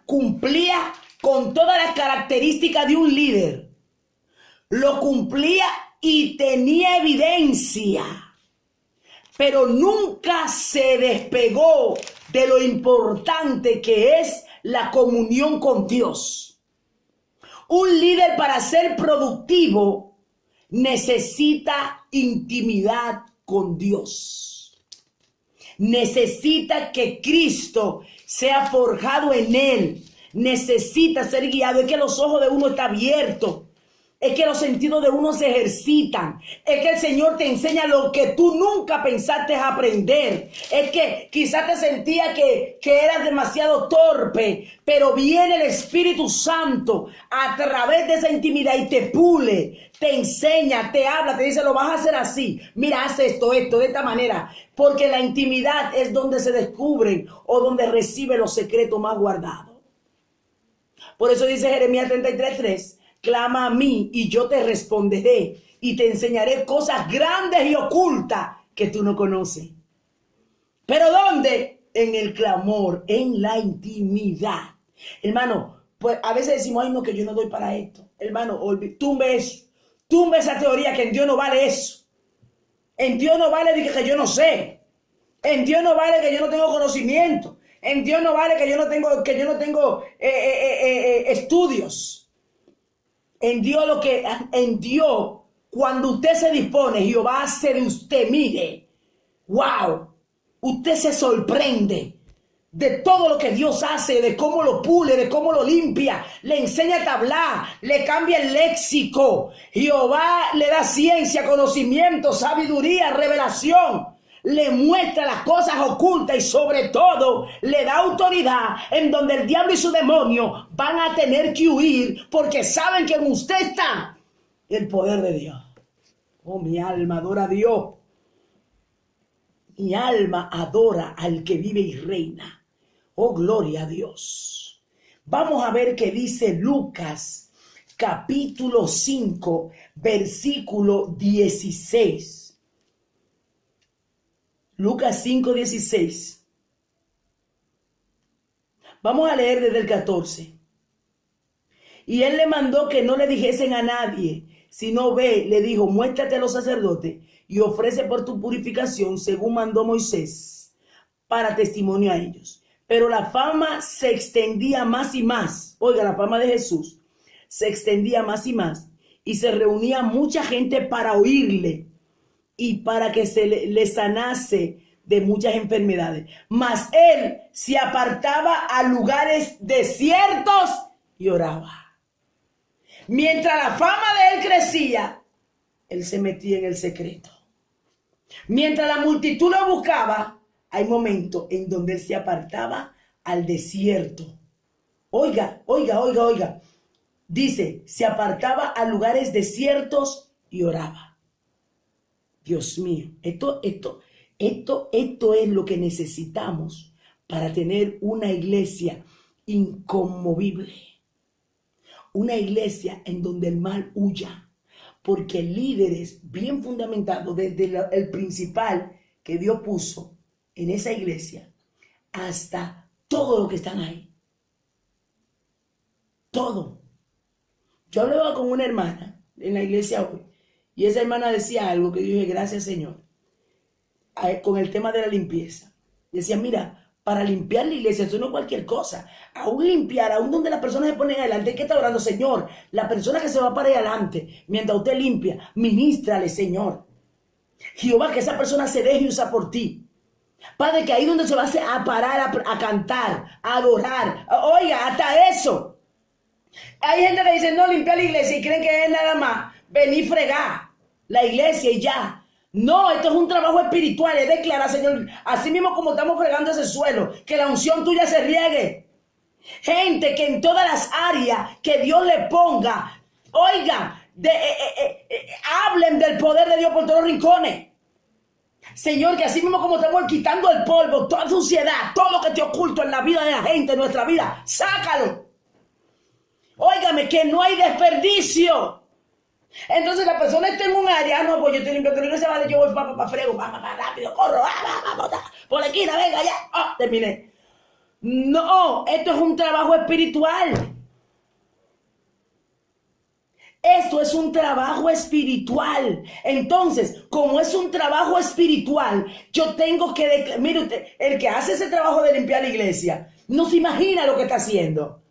cumplía con todas las características de un líder. Lo cumplía y tenía evidencia, pero nunca se despegó de lo importante que es la comunión con Dios. Un líder, para ser productivo, necesita intimidad con Dios. Necesita que Cristo sea forjado en él. Necesita ser guiado. Es que los ojos de uno están abiertos. Es que los sentidos de uno se ejercitan. Es que el Señor te enseña lo que tú nunca pensaste aprender. Es que quizás te sentía que eras demasiado torpe, pero viene el Espíritu Santo a través de esa intimidad y te pule, te enseña, te habla, te dice, lo vas a hacer así. Mira, haz esto, de esta manera. Porque la intimidad es donde se descubren o donde recibe los secretos más guardados. Por eso dice Jeremías 33:3. Clama a mí y yo te responderé y te enseñaré cosas grandes y ocultas que tú no conoces. ¿Pero dónde? En el clamor, en la intimidad. Hermano, pues a veces decimos, ay no, que yo no doy para esto. Hermano, tumbe eso. Tumbe esa teoría que en Dios no vale eso. En Dios no vale que yo no sé. En Dios no vale que yo no tengo conocimiento. En Dios no vale que yo no tengo estudios. En Dios, cuando usted se dispone, Jehová hace de usted, mire, wow, usted se sorprende de todo lo que Dios hace, de cómo lo pule, de cómo lo limpia, le enseña a hablar, le cambia el léxico. Jehová le da ciencia, conocimiento, sabiduría, revelación. Le muestra las cosas ocultas y sobre todo le da autoridad en donde el diablo y su demonio van a tener que huir porque saben que en usted está el poder de Dios. Oh, mi alma adora a Dios. Mi alma adora al que vive y reina. Oh, gloria a Dios. Vamos a ver qué dice Lucas capítulo 5 versículo 16. Lucas 5:16. Vamos a leer desde el 14. Y él le mandó que no le dijesen a nadie, sino ve, le dijo, muéstrate a los sacerdotes y ofrece por tu purificación según mandó Moisés, para testimonio a ellos. Pero la fama se extendía más y más. Oiga, la fama de Jesús se extendía más y más. Y se reunía mucha gente para oírle y para que se le sanase de muchas enfermedades. Mas él se apartaba a lugares desiertos y oraba. Mientras la fama de él crecía, él se metía en el secreto. Mientras la multitud lo buscaba, hay momentos en donde él se apartaba al desierto. Oiga. Dice, se apartaba a lugares desiertos y oraba. Dios mío, esto es lo que necesitamos para tener una iglesia inconmovible. Una iglesia en donde el mal huya. Porque líderes bien fundamentados desde el principal que Dios puso en esa iglesia hasta todo lo que están ahí. Todo. Yo hablaba con una hermana en la iglesia hoy. Y esa hermana decía algo que yo dije, gracias Señor, con el tema de la limpieza. Decía, mira, para limpiar la iglesia, eso no es cualquier cosa. Aún limpiar, aún donde las personas se ponen adelante, hay que estar orando, Señor, la persona que se va para adelante, mientras usted limpia, ministrale, Señor. Jehová, que esa persona se deje usar por ti. Padre, que ahí donde se va a parar a cantar, a adorar, oiga, hasta eso. Hay gente que dice, no, limpia la iglesia y creen que es nada más venir fregar la iglesia y ya. No, esto es un trabajo espiritual. Es declarar, Señor, así mismo como estamos fregando ese suelo, que la unción tuya se riegue. Gente que en todas las áreas que Dios le ponga, oigan, hablen del poder de Dios por todos los rincones. Señor, que así mismo como estamos quitando el polvo, toda suciedad, todo lo que te oculto en la vida de la gente, en nuestra vida, sácalo. Óigame, que no hay desperdicio. Entonces la persona está en un área, no, pues yo estoy limpiando la iglesia, vale, yo voy para frego, va, rápido, corro, va, por la esquina, venga, ya, terminé. No, esto es un trabajo espiritual. Esto es un trabajo espiritual. Entonces, como es un trabajo espiritual, yo tengo que... Mire usted, el que hace ese trabajo de limpiar la iglesia, no se imagina lo que está haciendo.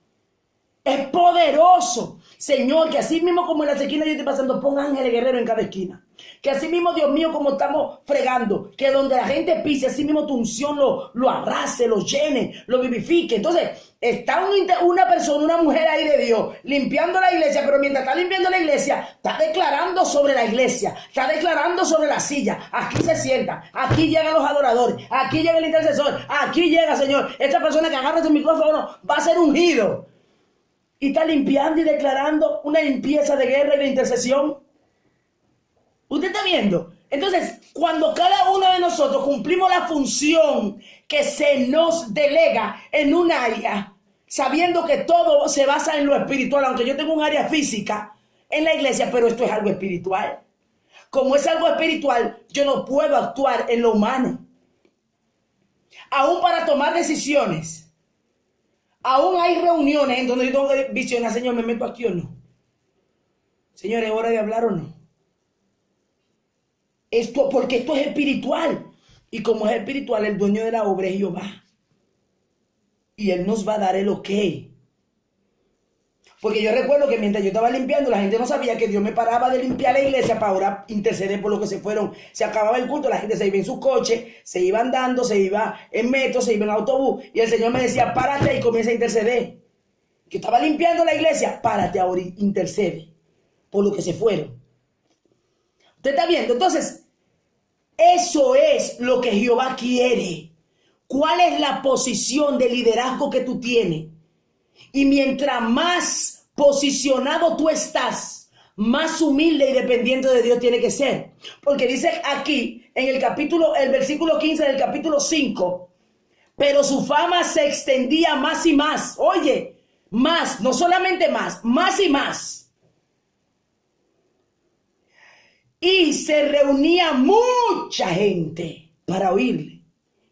Es poderoso. Señor, que así mismo como en las esquinas yo estoy pasando, pon ángeles guerreros en cada esquina. Que así mismo, Dios mío, como estamos fregando, que donde la gente pise, así mismo tu unción lo arrase, lo llene, lo vivifique. Entonces, está una persona, una mujer ahí de Dios, limpiando la iglesia, pero mientras está limpiando la iglesia, está declarando sobre la iglesia, está declarando sobre la silla. Aquí se sienta, aquí llegan los adoradores, aquí llega el intercesor, aquí llega, Señor. Esta persona que agarra su micrófono va a ser ungido. Y está limpiando y declarando una limpieza de guerra y de intercesión. ¿Usted está viendo? Entonces, cuando cada uno de nosotros cumplimos la función que se nos delega en un área, sabiendo que todo se basa en lo espiritual, aunque yo tengo un área física en la iglesia, pero esto es algo espiritual. Como es algo espiritual, yo no puedo actuar en lo humano. Aún para tomar decisiones. Aún hay reuniones en donde yo tengo que visionar, Señor, ¿me meto aquí o no? Señor, ¿es hora de hablar o no? Porque esto es espiritual. Y como es espiritual, el dueño de la obra es Jehová. Y Él nos va a dar el ok. Porque yo recuerdo que mientras yo estaba limpiando, la gente no sabía que Dios me paraba de limpiar la iglesia para ahora interceder por los que se fueron. Se acababa el culto, la gente se iba en su coche, se iba andando, se iba en metro, se iba en autobús. Y el Señor me decía, párate y comienza a interceder. Yo estaba limpiando la iglesia, párate ahora y intercede por los que se fueron. ¿Usted está viendo? Entonces, eso es lo que Jehová quiere. ¿Cuál es la posición de liderazgo que tú tienes? Y mientras más posicionado tú estás, más humilde y dependiente de Dios tiene que ser. Porque dice aquí, en el versículo 15 del capítulo 5, pero su fama se extendía más y más. Oye, más, no solamente más y más. Y se reunía mucha gente para oírle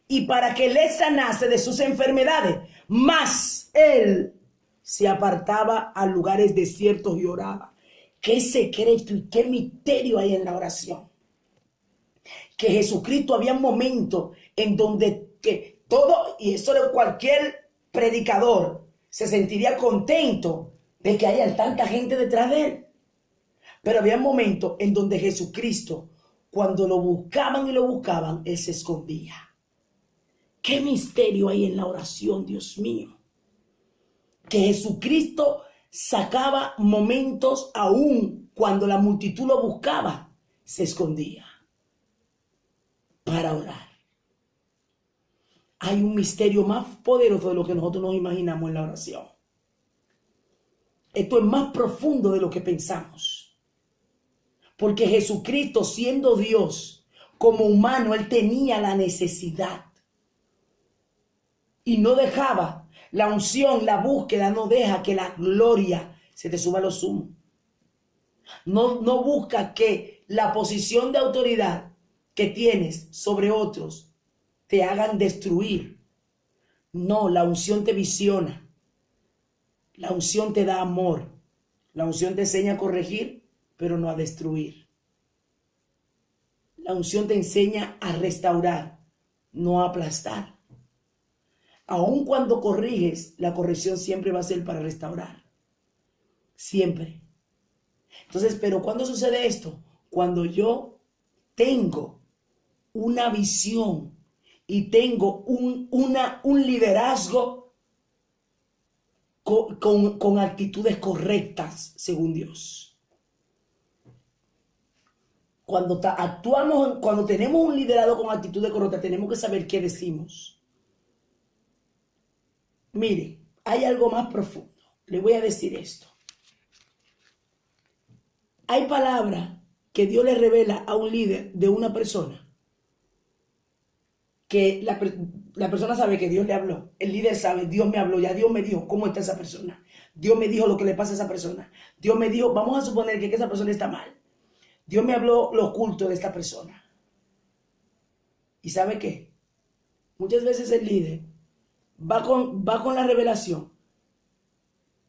y para que le sanase de sus enfermedades. Mas él se apartaba a lugares desiertos y oraba. Qué secreto y qué misterio hay en la oración. Que Jesucristo había un momento en donde que todo, y eso de cualquier predicador, se sentiría contento de que haya tanta gente detrás de él. Pero había un momento en donde Jesucristo, cuando lo buscaban y lo buscaban, él se escondía. Qué misterio hay en la oración, Dios mío. Que Jesucristo sacaba momentos aún cuando la multitud lo buscaba, se escondía para orar. Hay un misterio más poderoso de lo que nosotros nos imaginamos en la oración. Esto es más profundo de lo que pensamos. Porque Jesucristo, siendo Dios, como humano, Él tenía la necesidad. Y no dejaba, la unción, la búsqueda, no deja que la gloria se te suba a lo sumo. No busca que la posición de autoridad que tienes sobre otros te hagan destruir. No, la unción te visiona. La unción te da amor. La unción te enseña a corregir, pero no a destruir. La unción te enseña a restaurar, no a aplastar. Aun cuando corriges, la corrección siempre va a ser para restaurar. Siempre. Entonces, ¿pero cuándo sucede esto? Cuando yo tengo una visión y tengo un liderazgo con actitudes correctas según Dios. Actuamos, cuando tenemos un liderazgo con actitud de correcta, tenemos que saber qué decimos. Mire, hay algo más profundo. Le voy a decir esto. Hay palabras que Dios le revela a un líder de una persona, que la persona sabe que Dios le habló. El líder sabe, Dios me habló, ya Dios me dijo cómo está esa persona. Dios me dijo lo que le pasa a esa persona. Dios me dijo, vamos a suponer que esa persona está mal. Dios me habló lo oculto de esta persona. ¿Y sabe qué? Muchas veces el líder va con la revelación,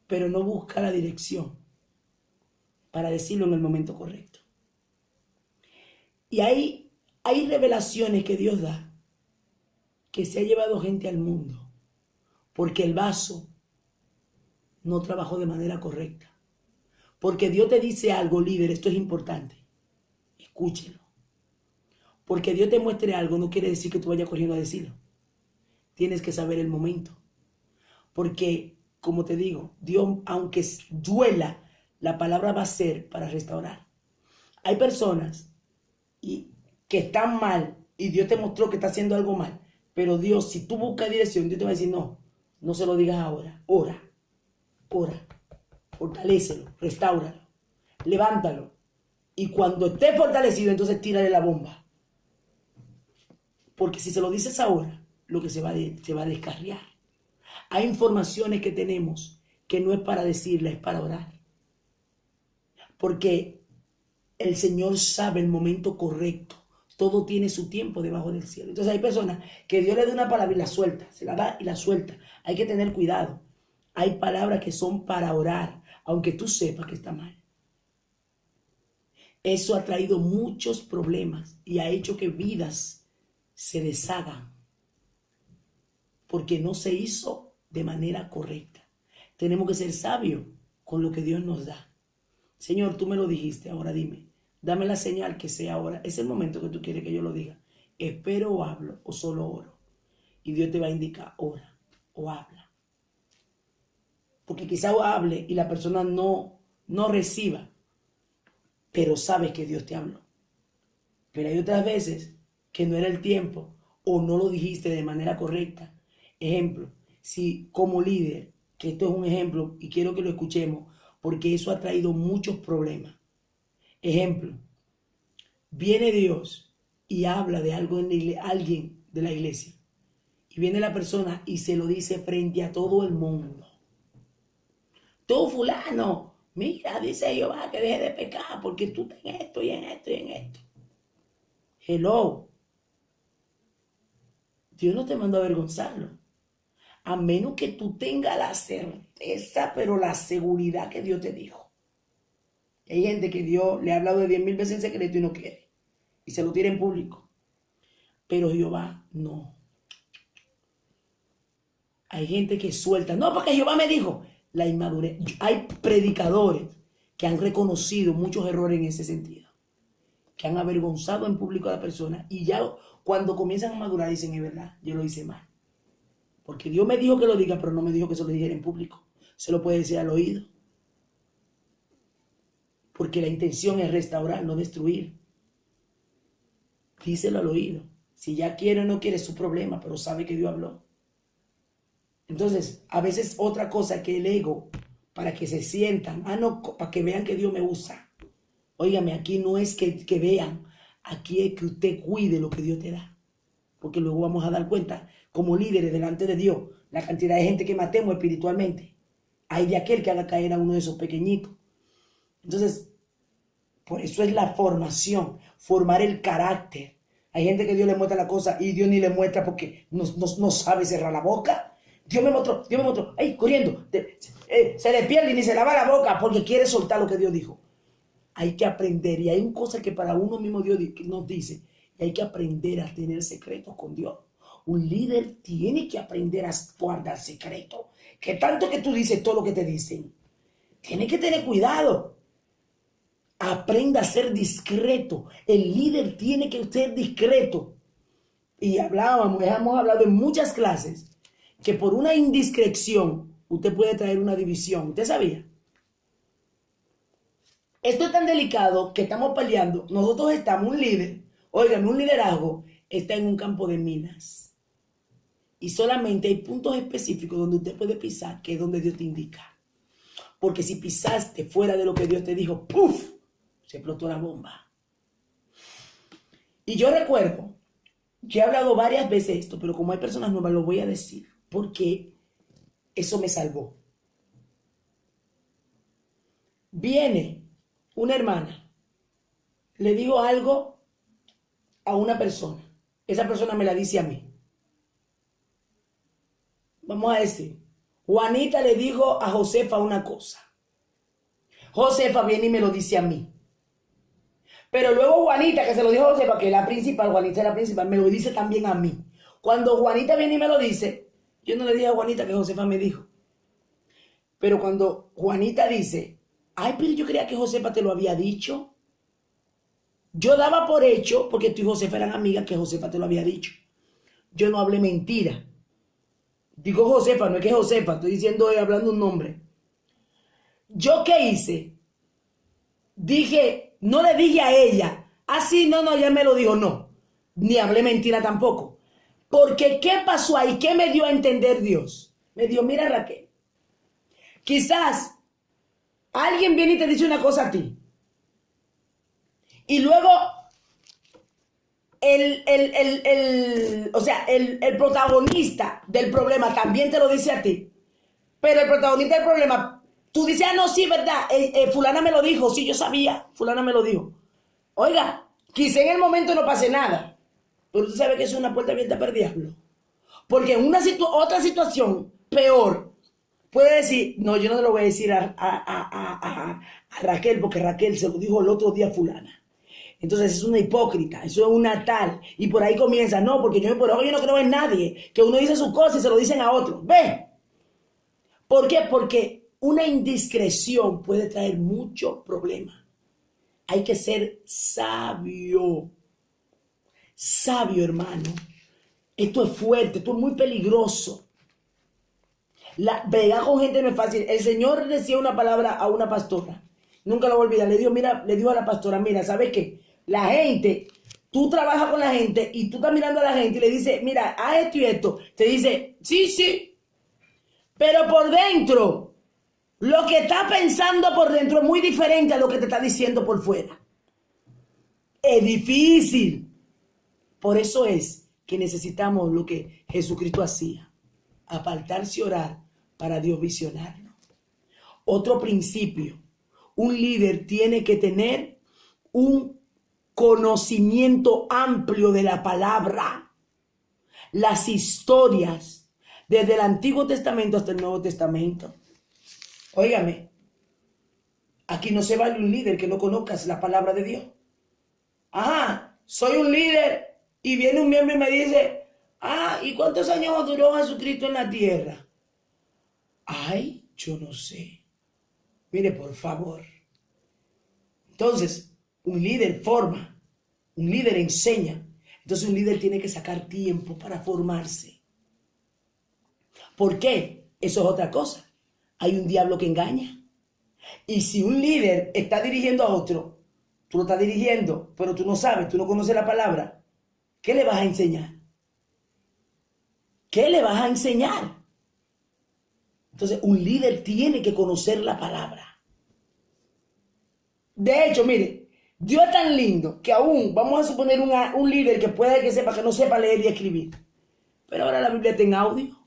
pero no busca la dirección para decirlo en el momento correcto. Y hay revelaciones que Dios da que se ha llevado gente al mundo porque el vaso no trabajó de manera correcta. Porque Dios te dice algo, líder, esto es importante. Escúchelo. Porque Dios te muestre algo no quiere decir que tú vayas corriendo a decirlo. Tienes que saber el momento. Porque, como te digo, Dios, aunque duela, la palabra va a ser para restaurar. Hay personas que están mal y Dios te mostró que está haciendo algo mal. Pero Dios, si tú buscas dirección, Dios te va a decir, no se lo digas ahora. Ora, fortalécelo, restáuralo, levántalo. Y cuando esté fortalecido, entonces tírale la bomba. Porque si se lo dices ahora, lo que se va a descarriar. Hay informaciones que tenemos que no es para decirla, es para orar. Porque el Señor sabe el momento correcto. Todo tiene su tiempo debajo del cielo. Entonces hay personas que Dios le da una palabra y la suelta. Se la da y la suelta. Hay que tener cuidado. Hay palabras que son para orar, aunque tú sepas que está mal. Eso ha traído muchos problemas y ha hecho que vidas se deshagan. Porque no se hizo de manera correcta. Tenemos que ser sabios con lo que Dios nos da. Señor, tú me lo dijiste, ahora dime. Dame la señal que sea ahora. Es el momento que tú quieres que yo lo diga. Espero o hablo o solo oro. Y Dios te va a indicar, ora o habla. Porque quizá hable y la persona no reciba, pero sabes que Dios te habló. Pero hay otras veces que no era el tiempo o no lo dijiste de manera correcta. Ejemplo, si como líder, que esto es un ejemplo y quiero que lo escuchemos, porque eso ha traído muchos problemas. Ejemplo, viene Dios y habla de algo en alguien de la iglesia. Y viene la persona y se lo dice frente a todo el mundo. Tú, fulano, mira, dice Jehová que deje de pecar porque tú estás en esto y en esto y en esto. Hello. Dios no te mandó a avergonzarlo. A menos que tú tengas la certeza, pero la seguridad que Dios te dijo. Hay gente que Dios le ha hablado de 10,000 veces en secreto y no quiere. Y se lo tira en público. Pero Jehová no. Hay gente que suelta. No, porque Jehová me dijo. La inmadurez. Hay predicadores que han reconocido muchos errores en ese sentido. Que han avergonzado en público a la persona. Y ya cuando comienzan a madurar dicen, es verdad, yo lo hice mal. Porque Dios me dijo que lo diga, pero no me dijo que se lo dijera en público. Se lo puede decir al oído. Porque la intención es restaurar, no destruir. Díselo al oído. Si ya quiere o no quiere es su problema, pero sabe que Dios habló. Entonces, a veces otra cosa que el ego, para que se sientan, para que vean que Dios me usa. Óigame, aquí no es que vean, aquí es que usted cuide lo que Dios te da. Porque luego vamos a dar cuenta, como líderes delante de Dios, la cantidad de gente que matemos espiritualmente. Hay de aquel que haga caer a uno de esos pequeñitos. Entonces, por eso es la formación, formar el carácter. Hay gente que Dios le muestra la cosa y Dios ni le muestra porque no sabe cerrar la boca. Dios me mostró, ¡ay, corriendo! Se le pierde y ni se lava la boca porque quiere soltar lo que Dios dijo. Hay que aprender y hay una cosa que para uno mismo Dios nos dice y hay que aprender a tener secretos con Dios. Un líder tiene que aprender a guardar secretos. Que tanto que tú dices todo lo que te dicen. Tiene que tener cuidado. Aprenda a ser discreto. El líder tiene que ser discreto. Y hemos hablado en muchas clases que por una indiscreción usted puede traer una división. ¿Usted sabía? Esto es tan delicado que estamos peleando. Nosotros estamos, un líder, oigan, un liderazgo está en un campo de minas. Y solamente hay puntos específicos donde usted puede pisar, que es donde Dios te indica. Porque si pisaste fuera de lo que Dios te dijo, ¡puf!, se explotó la bomba. Y yo recuerdo, yo he hablado varias veces esto, pero como hay personas nuevas, lo voy a decir, porque eso me salvó. Viene una hermana, le digo algo a una persona, esa persona me la dice a mí. Vamos a decir, Juanita le dijo a Josefa una cosa. Josefa viene y me lo dice a mí. Pero luego Juanita, que se lo dijo a Josefa, que es la principal, Juanita es la principal, me lo dice también a mí. Cuando Juanita viene y me lo dice, yo no le dije a Juanita que Josefa me dijo. Pero cuando Juanita dice, ay, pero yo creía que Josefa te lo había dicho. Yo daba por hecho, porque tú y Josefa eran amigas, que Josefa te lo había dicho. Yo no hablé mentira. Digo Josefa, no es que Josefa, estoy diciendo, hablando un nombre. ¿Yo qué hice? Dije, no le dije a ella, sí, no, ella me lo dijo, no. Ni hablé mentira tampoco. Porque ¿qué pasó ahí? ¿Qué me dio a entender Dios? Me dio, mira Raquel, quizás alguien viene y te dice una cosa a ti. Y luego el protagonista del problema también te lo dice a ti. Pero el protagonista del problema, tú dices, no, sí, verdad, fulana me lo dijo, sí, yo sabía, fulana me lo dijo. Oiga, quizá en el momento no pase nada, pero tú sabes que es una puerta abierta para el diablo. Porque en otra situación peor, puede decir, no, yo no te lo voy a decir a Raquel, porque Raquel se lo dijo el otro día a fulana. Entonces es una hipócrita, eso es una tal. Y por ahí comienza, no, porque yo no creo en nadie. Que uno dice sus cosas y se lo dicen a otro. ¿Ve? ¿Por qué? Porque una indiscreción puede traer mucho problema. Hay que ser sabio. Sabio, hermano. Esto es fuerte, esto es muy peligroso. Bregar con gente no es fácil. El Señor decía una palabra a una pastora. Nunca lo voy a olvidar. Le dijo a la pastora, mira, ¿sabes qué? La gente, tú trabajas con la gente y tú estás mirando a la gente y le dices, mira, haz esto y esto. Te dice, sí. Pero por dentro, lo que está pensando por dentro es muy diferente a lo que te está diciendo por fuera. Es difícil. Por eso es que necesitamos lo que Jesucristo hacía. Apartarse y orar para Dios visionarnos. Otro principio. Un líder tiene que tener un conocimiento amplio de la palabra, las historias, desde el Antiguo Testamento hasta el Nuevo Testamento. Óigame, aquí no se vale un líder que no conozcas la palabra de Dios. Soy un líder y viene un miembro y me dice, ¿y cuántos años duró Jesucristo en la tierra? Ay, yo no sé. Mire, por favor. Entonces, un líder forma, un líder enseña. Entonces un líder tiene que sacar tiempo para formarse. ¿Por qué? Eso es otra cosa. Hay un diablo que engaña. Y si un líder está dirigiendo a otro, tú lo estás dirigiendo, pero tú no sabes, tú no conoces la palabra, ¿qué le vas a enseñar? ¿Qué le vas a enseñar? Entonces un líder tiene que conocer la palabra. De hecho, mire, Dios es tan lindo que aún, vamos a suponer un líder que puede que no sepa leer y escribir. Pero ahora la Biblia está en audio.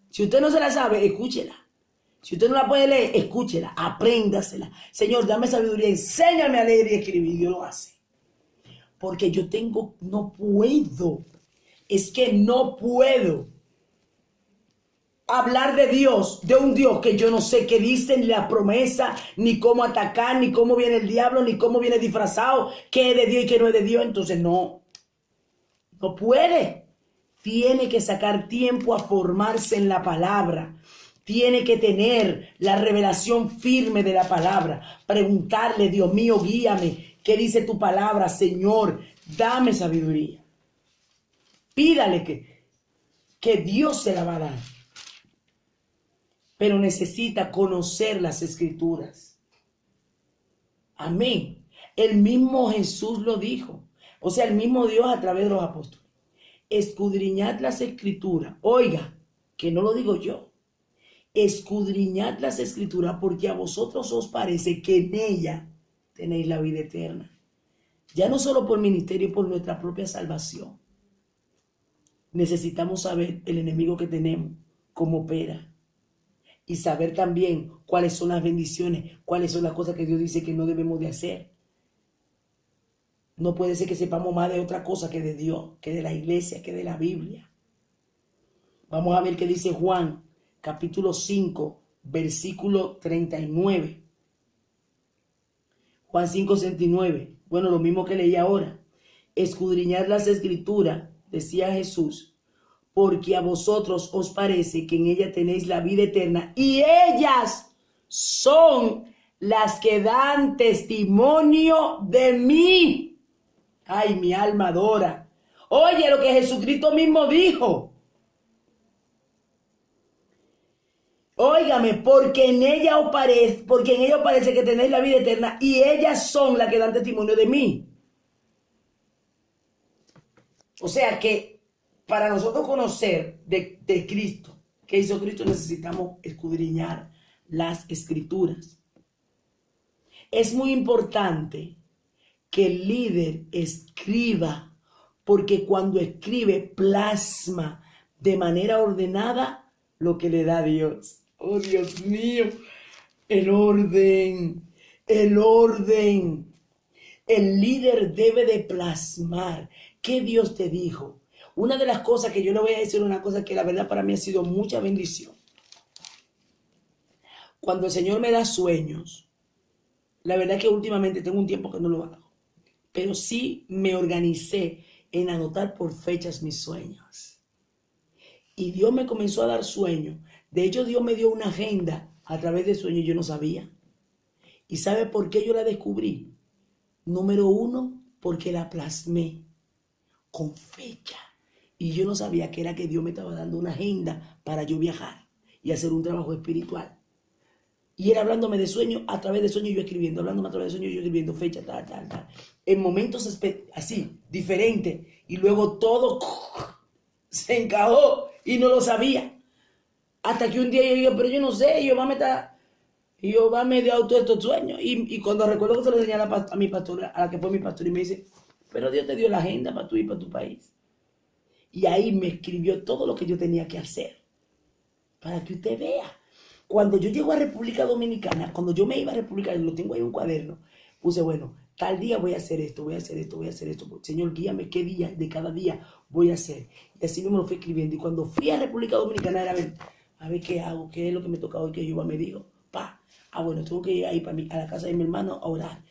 Si usted no se la sabe, escúchela. Si usted no la puede leer, escúchela, apréndasela. Señor, dame sabiduría, enséñame a leer y escribir. Dios lo hace. Porque no puedo. Es que no puedo hablar de Dios, de un Dios que yo no sé qué dice, ni la promesa, ni cómo atacar, ni cómo viene el diablo, ni cómo viene disfrazado, qué es de Dios y qué no es de Dios. Entonces no puede. Tiene que sacar tiempo a formarse en la palabra. Tiene que tener la revelación firme de la palabra. Preguntarle, Dios mío, guíame. ¿Qué dice tu palabra? Señor, dame sabiduría. Pídale que Dios se la va a dar. Pero necesita conocer las escrituras. Amén. El mismo Jesús lo dijo. O sea, el mismo Dios a través de los apóstoles. Escudriñad las escrituras. Oiga, que no lo digo yo. Escudriñad las escrituras porque a vosotros os parece que en ella tenéis la vida eterna. Ya no solo por ministerio y por nuestra propia salvación. Necesitamos saber el enemigo que tenemos, cómo opera. Y saber también cuáles son las bendiciones, cuáles son las cosas que Dios dice que no debemos de hacer. No puede ser que sepamos más de otra cosa que de Dios, que de la iglesia, que de la Biblia. Vamos a ver qué dice Juan, capítulo 5, versículo 39. Juan 5, 69. Bueno, lo mismo que leí ahora. Escudriñad las escrituras, decía Jesús, porque a vosotros os parece que en ella tenéis la vida eterna y ellas son las que dan testimonio de mí. Ay, mi alma adora. Oye lo que Jesucristo mismo dijo. Óigame, porque en ella os parece que tenéis la vida eterna y ellas son las que dan testimonio de mí. O sea que para nosotros conocer de Cristo, ¿qué hizo Cristo? Necesitamos escudriñar las escrituras. Es muy importante que el líder escriba, porque cuando escribe plasma de manera ordenada lo que le da Dios. Oh, Dios mío, el orden, el orden. El líder debe de plasmar qué Dios te dijo. Una de las cosas que yo le voy a decir, una cosa que la verdad para mí ha sido mucha bendición. Cuando el Señor me da sueños, la verdad que últimamente tengo un tiempo que no lo hago, pero sí me organicé en anotar por fechas mis sueños. Y Dios me comenzó a dar sueños. De hecho, Dios me dio una agenda a través de sueños, yo no sabía. ¿Y sabe por qué yo la descubrí? Número uno, porque la plasmé con fecha. Y yo no sabía que era que Dios me estaba dando una agenda para yo viajar y hacer un trabajo espiritual. Y era hablándome de sueños, a través de sueños yo escribiendo, hablándome a través de sueños yo escribiendo, fecha, tal. En momentos así, diferentes. Y luego todo se encajó y no lo sabía. Hasta que un día yo digo, pero yo no sé, Jehová me dio todos estos sueños. Y cuando recuerdo que se lo enseñé a mi pastora, a la que fue mi pastora, y me dice, pero Dios te dio la agenda para tú ir para tu país. Y ahí me escribió todo lo que yo tenía que hacer. Para que usted vea. Cuando yo llego a República Dominicana, cuando yo me iba a República Dominicana, lo tengo ahí en un cuaderno, puse, bueno, tal día voy a hacer esto, voy a hacer esto. Señor, guíame qué día de cada día voy a hacer. Y así mismo lo fui escribiendo. Y cuando fui a República Dominicana era a ver qué hago, qué es lo que me toca hoy, que Jehová me dijo. Bueno, tengo que ir ahí a la casa de mi hermano a orar.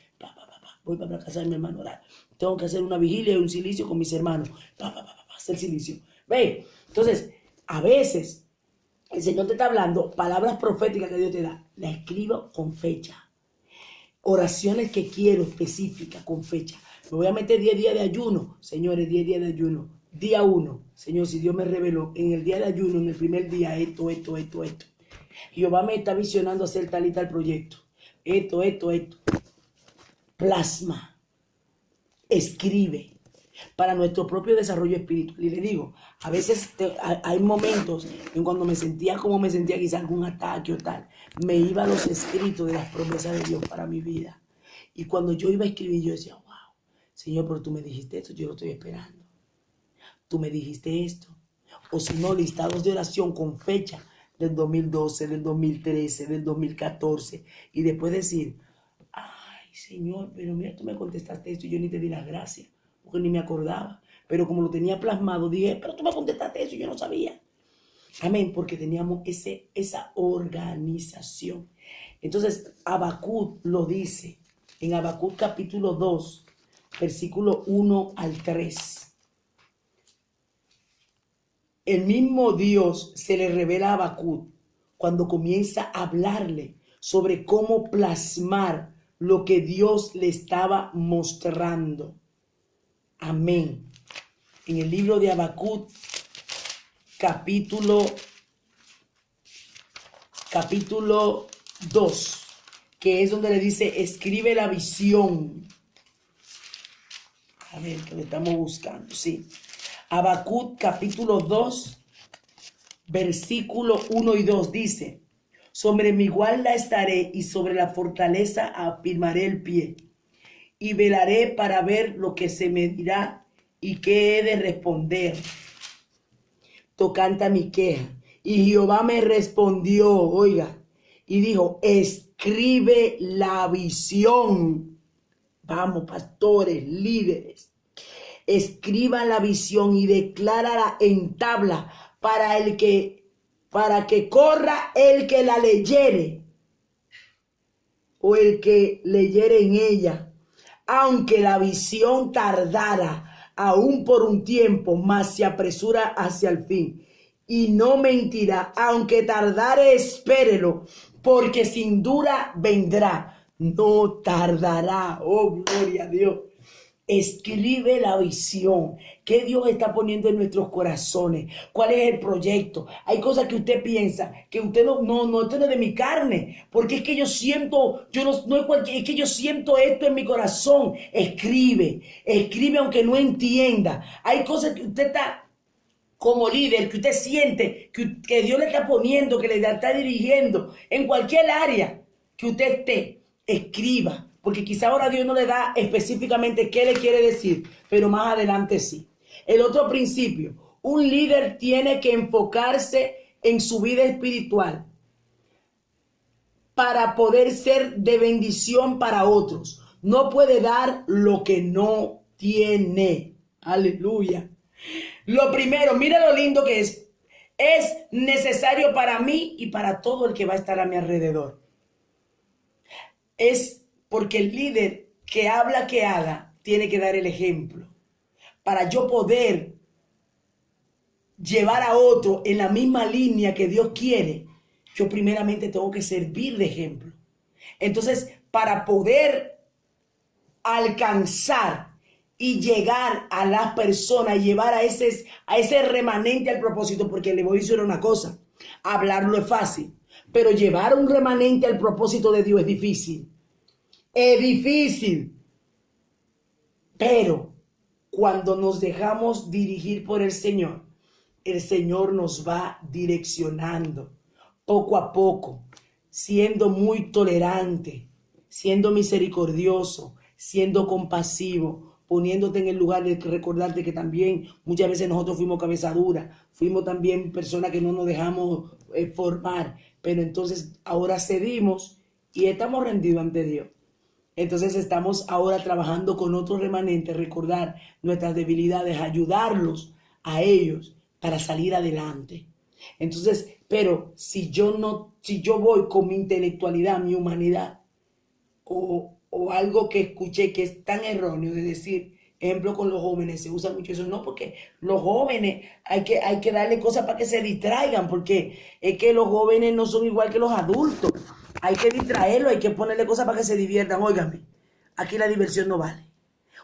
Voy para la casa de mi hermano a orar. Tengo que hacer una vigilia y un silicio con mis hermanos. Hacer silicio. ¿Ve? Entonces, a veces el Señor te está hablando palabras proféticas que Dios te da. La escribo con fecha. Oraciones que quiero específicas con fecha. Me voy a meter 10 días de ayuno. Señores, 10 días de ayuno. Día 1. Señor, si Dios me reveló en el día de ayuno, en el primer día, esto. Jehová me está visionando hacer tal y tal proyecto. Esto. Plasma. Escribe. Para nuestro propio desarrollo espiritual. Y le digo, a veces hay momentos en cuando me sentía como me sentía, quizás algún ataque o tal, me iba a los escritos de las promesas de Dios para mi vida. Y cuando yo iba a escribir, yo decía, wow, Señor, pero tú me dijiste esto, yo lo estoy esperando. Tú me dijiste esto. O si no, listados de oración con fecha del 2012, del 2013, del 2014. Y después decir, ay, Señor, pero mira, tú me contestaste esto y yo ni te di las gracias, porque ni me acordaba. Pero como lo tenía plasmado, dije, pero tú me contestaste eso y yo no sabía. Amén, porque teníamos esa organización. Entonces, Habacuc lo dice en Habacuc capítulo 2, versículo 1 al 3. El mismo Dios se le revela a Habacuc cuando comienza a hablarle sobre cómo plasmar lo que Dios le estaba mostrando. Amén. En el libro de Habacuc, capítulo 2, que es donde le dice, escribe la visión. A ver, que lo estamos buscando, sí. Habacuc capítulo 2, versículo 1 y 2 dice, sobre mi guarda estaré y sobre la fortaleza afirmaré el pie. Y velaré para ver lo que se me dirá y qué he de responder tocante a mi queja. Y Jehová me respondió, oiga, y dijo, escribe la visión. Vamos, pastores, líderes, escriban la visión y declárala en tabla para que corra el que la leyere o el que leyere en ella. Aunque la visión tardara aún por un tiempo, mas se apresura hacia el fin. Y no mentirá, aunque tardare, espérelo, porque sin duda vendrá, no tardará. Oh, gloria a Dios. Escribe la visión que Dios está poniendo en nuestros corazones. ¿Cuál es el proyecto? Hay cosas que usted piensa que usted esto no es de mi carne, porque es que yo siento, es que yo siento esto en mi corazón. Escribe aunque no entienda. Hay cosas que usted está como líder, que usted siente que Dios le está poniendo, que le está dirigiendo en cualquier área que usted esté. Escriba. Porque quizá ahora Dios no le da específicamente qué le quiere decir, pero más adelante sí. El otro principio, un líder tiene que enfocarse en su vida espiritual para poder ser de bendición para otros. No puede dar lo que no tiene. Aleluya. Lo primero, mira lo lindo que es necesario para mí y para todo el que va a estar a mi alrededor. Es porque el líder que habla, que haga, tiene que dar el ejemplo. Para yo poder llevar a otro en la misma línea que Dios quiere, yo primeramente tengo que servir de ejemplo. Entonces, para poder alcanzar y llegar a las personas, llevar a ese remanente al propósito, porque le voy a decir una cosa, hablarlo es fácil, pero llevar un remanente al propósito de Dios es difícil. Es difícil, pero cuando nos dejamos dirigir por el Señor nos va direccionando poco a poco, siendo muy tolerante, siendo misericordioso, siendo compasivo, poniéndote en el lugar de recordarte que también muchas veces nosotros fuimos cabeza dura, fuimos también personas que no nos dejamos formar, pero entonces ahora cedimos y estamos rendidos ante Dios. Entonces estamos ahora trabajando con otros remanentes, recordar nuestras debilidades, ayudarlos a ellos para salir adelante. Entonces, pero si yo voy con mi intelectualidad, mi humanidad, o algo que escuché que es tan erróneo de decir, ejemplo con los jóvenes, se usa mucho eso, no, porque los jóvenes hay que darle cosas para que se distraigan, porque es que los jóvenes no son igual que los adultos. Hay que distraerlo, hay que ponerle cosas para que se diviertan. Óigame, aquí la diversión no vale.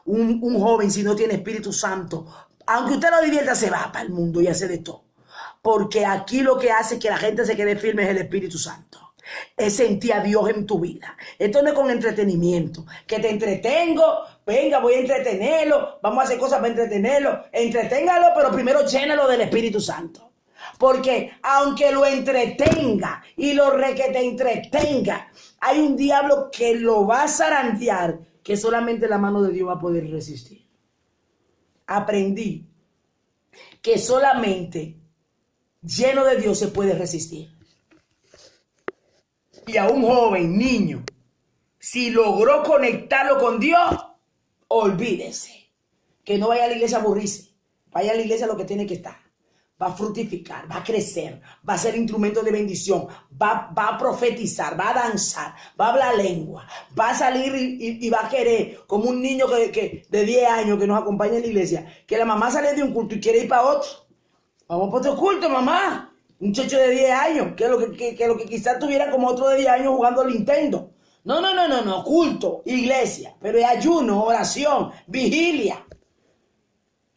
Un joven, si no tiene Espíritu Santo, aunque usted lo divierta, se va para el mundo y hace de todo. Porque aquí lo que hace que la gente se quede firme es el Espíritu Santo. Es sentir a Dios en tu vida. Esto no es con entretenimiento. Que te entretengo, venga, voy a entretenerlo, vamos a hacer cosas para entretenerlo. Entreténgalo, pero primero llénalo del Espíritu Santo. Porque aunque lo entretenga y lo requete entretenga, hay un diablo que lo va a zarandear, que solamente la mano de Dios va a poder resistir. Aprendí que solamente lleno de Dios se puede resistir. Y a un joven, niño, si logró conectarlo con Dios, olvídese. Que no vaya a la iglesia a aburrirse. Vaya a la iglesia lo que tiene que estar. Va a fructificar, va a crecer, va a ser instrumento de bendición, va a profetizar, va a danzar, va a hablar lengua, va a salir y va a querer, como un niño que de 10 años que nos acompaña en la iglesia, que la mamá sale de un culto y quiere ir para otro. Vamos para otro culto, mamá. Un muchacho de 10 años, que lo que quizás tuviera como otro de 10 años jugando al Nintendo. No, culto, iglesia, pero es ayuno, oración, vigilia,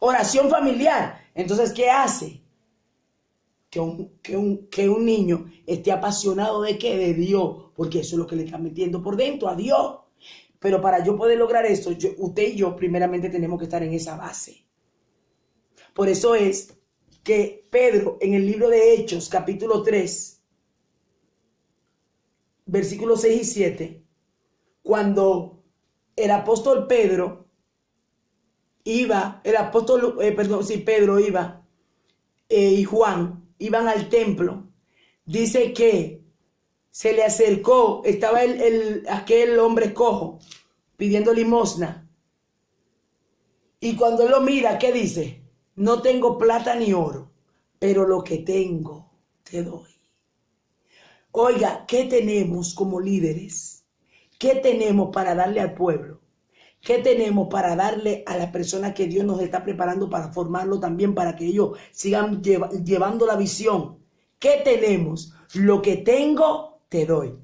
oración familiar. Entonces, ¿qué hace? que un niño esté apasionado de qué, de Dios, porque eso es lo que le está metiendo por dentro, a Dios. Pero para yo poder lograr esto, usted y yo primeramente tenemos que estar en esa base. Por eso es que Pedro en el libro de Hechos, capítulo 3, versículos 6 y 7, cuando el apóstol Pedro iba, Pedro iba y Juan iban al templo, dice que se le acercó, estaba aquel hombre cojo pidiendo limosna. Y cuando él lo mira, ¿qué dice? No tengo plata ni oro, pero lo que tengo te doy. Oiga, ¿qué tenemos como líderes? ¿Qué tenemos para darle al pueblo? ¿Qué tenemos para darle a las personas que Dios nos está preparando para formarlo también, para que ellos sigan llevando la visión? ¿Qué tenemos? Lo que tengo, te doy.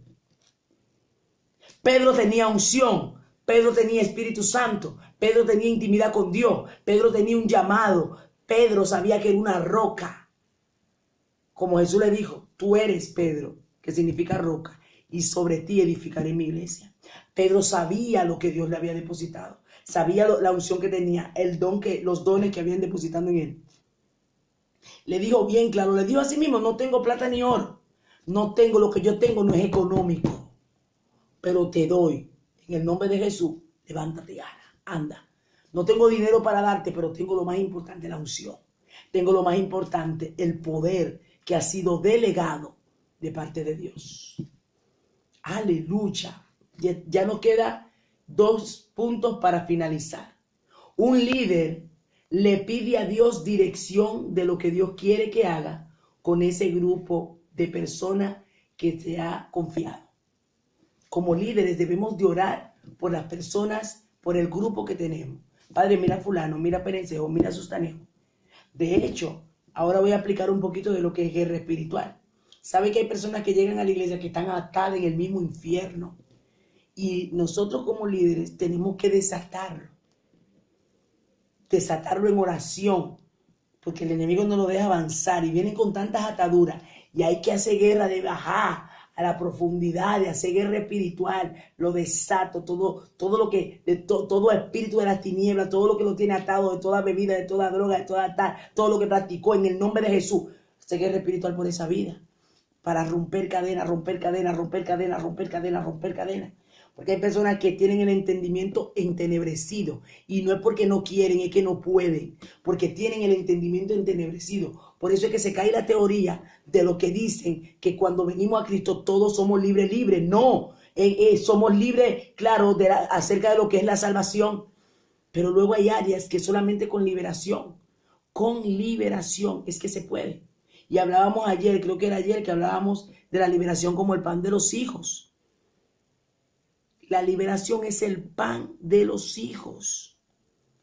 Pedro tenía unción, Pedro tenía Espíritu Santo, Pedro tenía intimidad con Dios, Pedro tenía un llamado, Pedro sabía que era una roca. Como Jesús le dijo, tú eres Pedro, que significa roca, y sobre ti edificaré mi iglesia. Pedro sabía lo que Dios le había depositado, sabía la unción que tenía, los dones que habían depositado en él. Le dijo bien claro, le dijo a sí mismo, no tengo plata ni oro, no tengo, lo que yo tengo no es económico, pero te doy, en el nombre de Jesús, levántate y anda. No tengo dinero para darte, pero tengo lo más importante, la unción. Tengo lo más importante, el poder que ha sido delegado de parte de Dios. Aleluya. Ya nos queda 2 puntos para finalizar. Un líder le pide a Dios dirección de lo que Dios quiere que haga con ese grupo de personas que se ha confiado. Como líderes debemos de orar por las personas, por el grupo que tenemos. Padre, mira a fulano, mira a Perencejo, mira a Sustanejo. De hecho, ahora voy a aplicar un poquito de lo que es guerra espiritual. ¿Sabe que hay personas que llegan a la iglesia que están atadas en el mismo infierno? Y nosotros como líderes tenemos que desatarlo en oración, porque el enemigo no lo deja avanzar y vienen con tantas ataduras y hay que hacer guerra de bajar a la profundidad, de hacer guerra espiritual. Lo desato, todo lo que, todo espíritu de las tinieblas, todo lo que lo tiene atado, de toda bebida, de toda droga, de todo lo que practicó en el nombre de Jesús. Hacer guerra espiritual por esa vida, para romper cadenas, romper cadenas, romper cadenas, romper cadenas, romper cadenas. Porque hay personas que tienen el entendimiento entenebrecido. Y no es porque no quieren, es que no pueden. Porque tienen el entendimiento entenebrecido. Por eso es que se cae la teoría de lo que dicen que cuando venimos a Cristo todos somos libres. No, somos libres, claro, acerca de lo que es la salvación. Pero luego hay áreas que solamente con liberación es que se puede. Y hablábamos ayer, creo que era ayer que hablábamos de la liberación como el pan de los hijos. La liberación es el pan de los hijos.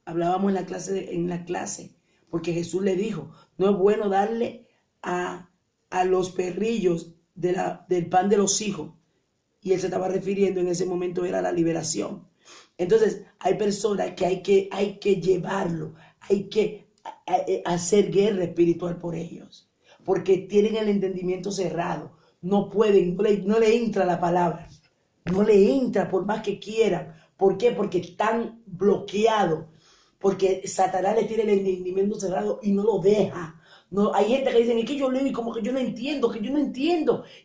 Hablábamos en la clase, porque Jesús le dijo, no es bueno darle a los perrillos del pan de los hijos. Y él se estaba refiriendo en ese momento era la liberación. Entonces, hay personas que hay que llevarlo, hay que hacer guerra espiritual por ellos, porque tienen el entendimiento cerrado, no pueden, no le entra la palabra. No le entra por más que quieran. ¿Por qué? Porque están bloqueados. Porque Satanás le tiene el entendimiento cerrado y no lo deja. No, hay gente que dicen, es que yo leo y como que yo no entiendo,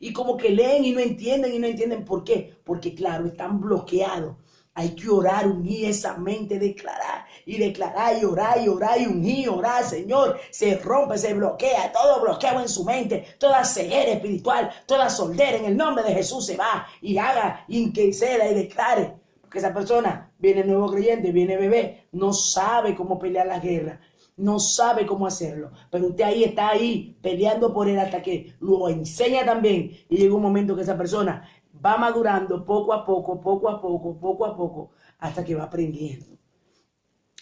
Y como que leen y no entienden. ¿Por qué? Porque claro, están bloqueados. Hay que orar, unir esa mente, declarar y orar y unir, orar, Señor. Se rompe, se bloquea, todo bloqueo en su mente, toda ceguera espiritual, toda soldera en el nombre de Jesús se va y haga, interceda y declare. Porque esa persona viene nuevo creyente, viene bebé, no sabe cómo pelear la guerra, no sabe cómo hacerlo. Pero usted está ahí peleando por él hasta que lo enseña también y llega un momento que esa persona va madurando poco a poco, hasta que va aprendiendo.